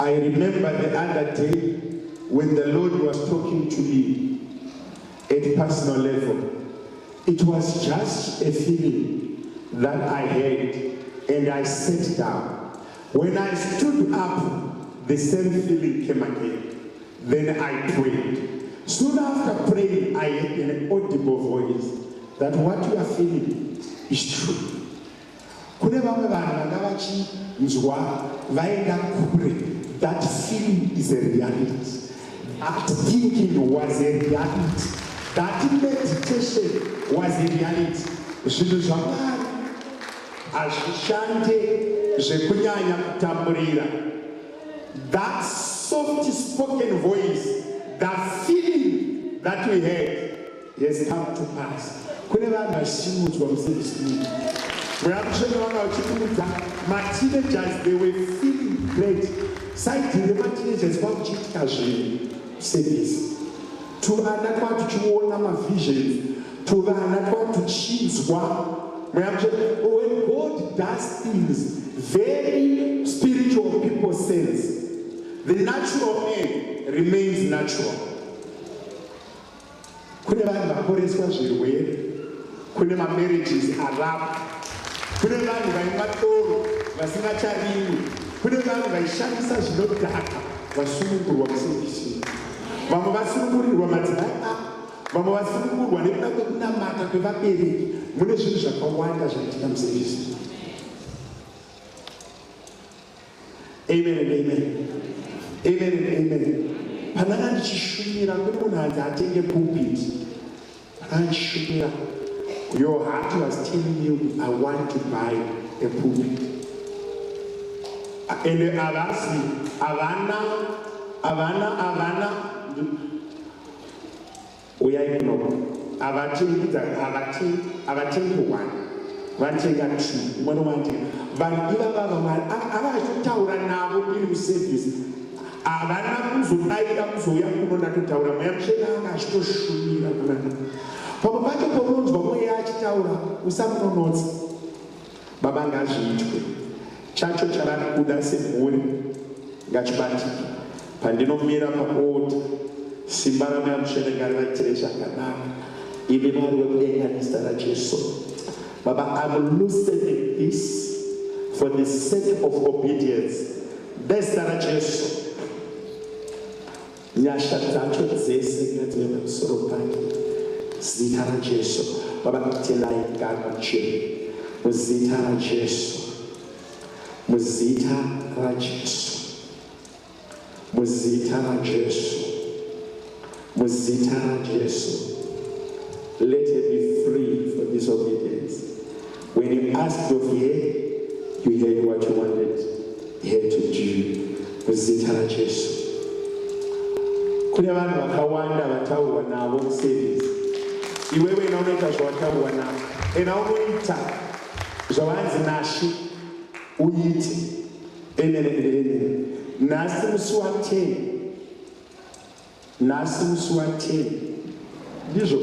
I remember the other day when the Lord was talking to me at personal level. It was just a feeling that I had, and I sat down. When I stood up, the same feeling came again. Then I prayed. Soon after praying, I heard an audible voice that what you are feeling is true. That feeling is a reality. That thinking was a reality. That meditation was a reality. Zvinhu zvaMwari hazvishande zvekunyanya kutambirira. That soft spoken voice, that feeling that we had has come to pass. Kune vanhu vasimudzwa musevisi. My teenagers, they were feeling great. Side the teenagers vakuchiitika zvinhu service. Tuvana kwatuchiona mavisions. Tuvana kwatuchinzwa. When God does things, very spiritual people sense. The natural man remains natural. Kune vanhu vaporeswa zvirwere. Kune marriages are kune vanhu vaimwa toro vasingacharimi. Kune vanhu vaishandisa zvinodhaka vasunungurwa musevisi. Vamwe vasunungurirwa madzimai avo. Vamwe vasunungurwa nekuda kwekunamata kwevabereki. Mune zvinhu zvakawanda zvaitika musevisi. Amen and amen. Amen and amen. Pandanga ndichishumira kune munhu anzi atenge pulpit. Pandanga ndichishumira, your heart was telling you, I want to buy a pulpit. And avana uyai kuno avatengi one vatenga two umwe nomatenga vanhu ivava Mwari avachitaura navo iri muservice havana kuzodaira kuzouya kuno ndatotaura mweya mutsvene anga achitoshumira kunana pamwe pacho paunonzwa mweya achitaura usamunonotsa baba ngazviitwe chacho chavari kuda semhuri ngachibatike pandinomira paota simba ramweya mutsvene ngarivaitire zvakanaka imi Mwari wekudenga nezita raJesu. Baba, I'm loosening this for the sake of obedience. Nezita raJesu. Nyasha dzacho dzese ngadzive pamusoro pake. Zita raJesu. Baba, kutelai ngano mutsvene. Muzita raJesu. Muzita raJesu. Muzita raJesu. Muzita raJesu. Let her be free for disobedience. When you asked of her, you heard what you wanted her to do. Muzita raJesu. Kune vanhu vakawanda vataurwa navo muservice. Iwewe unoita zvawataurwa navo. Ena unoita zvavanzi naShe uite. Amen. Nhasi musi wa10. Nhasi musi wa10. Ndizvo.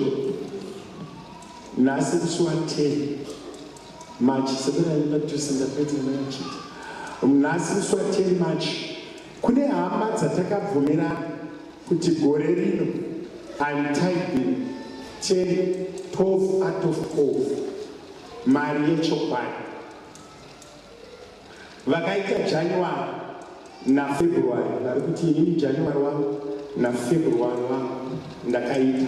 Nhasi musi wa10. Machi sebena tusingapedza machita. Nhasi musi wa10 Machi. Kune hama dzatakabvumirana kuti gore rino I'm typing 12 out of 12 mari yechokwadi. Vakaita January na February, vari kuti inini January wangu na February wangu ndakaita.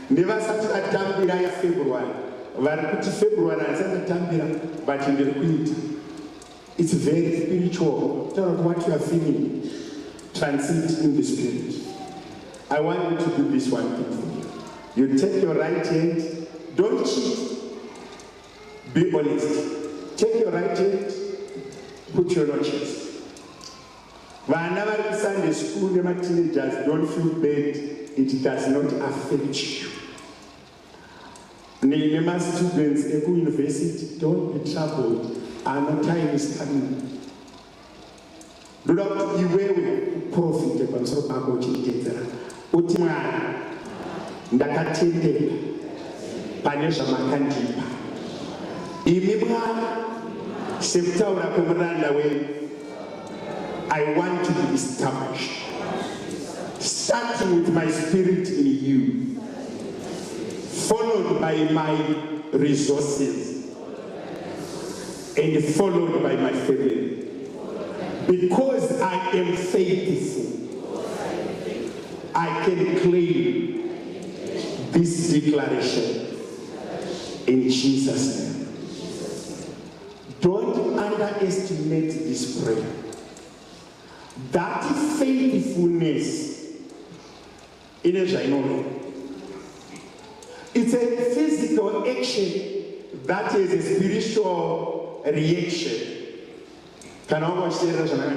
Ndevasati vatambira ya February, vari kuti February hatisatambira but ndiri kuita. It's very spiritual. Tell us what you are feeling. Transit in the spirit. I want you to do this one thing for you. You take your right hand, don't cheat. Be honest. Take your right hand, put your on chest. Vana vari kuSunday school nema teenagers, don't feel bad. It does not affect you. Nema students eku university, don't be troubled. Our time is coming. Do not be iwewe profit pamusoro pako uchitedzera. Uti Mwari ndakatendeka pane zvamakandipa. Imi Mwari sekutaura kwemuranda wenyu I want to be established. Starting with my spirit in you, followed by my resources, and followed by my family. Because I am faithful, I can claim this declaration in Jesus' name. Don't underestimate this prayer. That faithfulness in a general. It's a physical action that is a spiritual reaction. Can I share that? Can I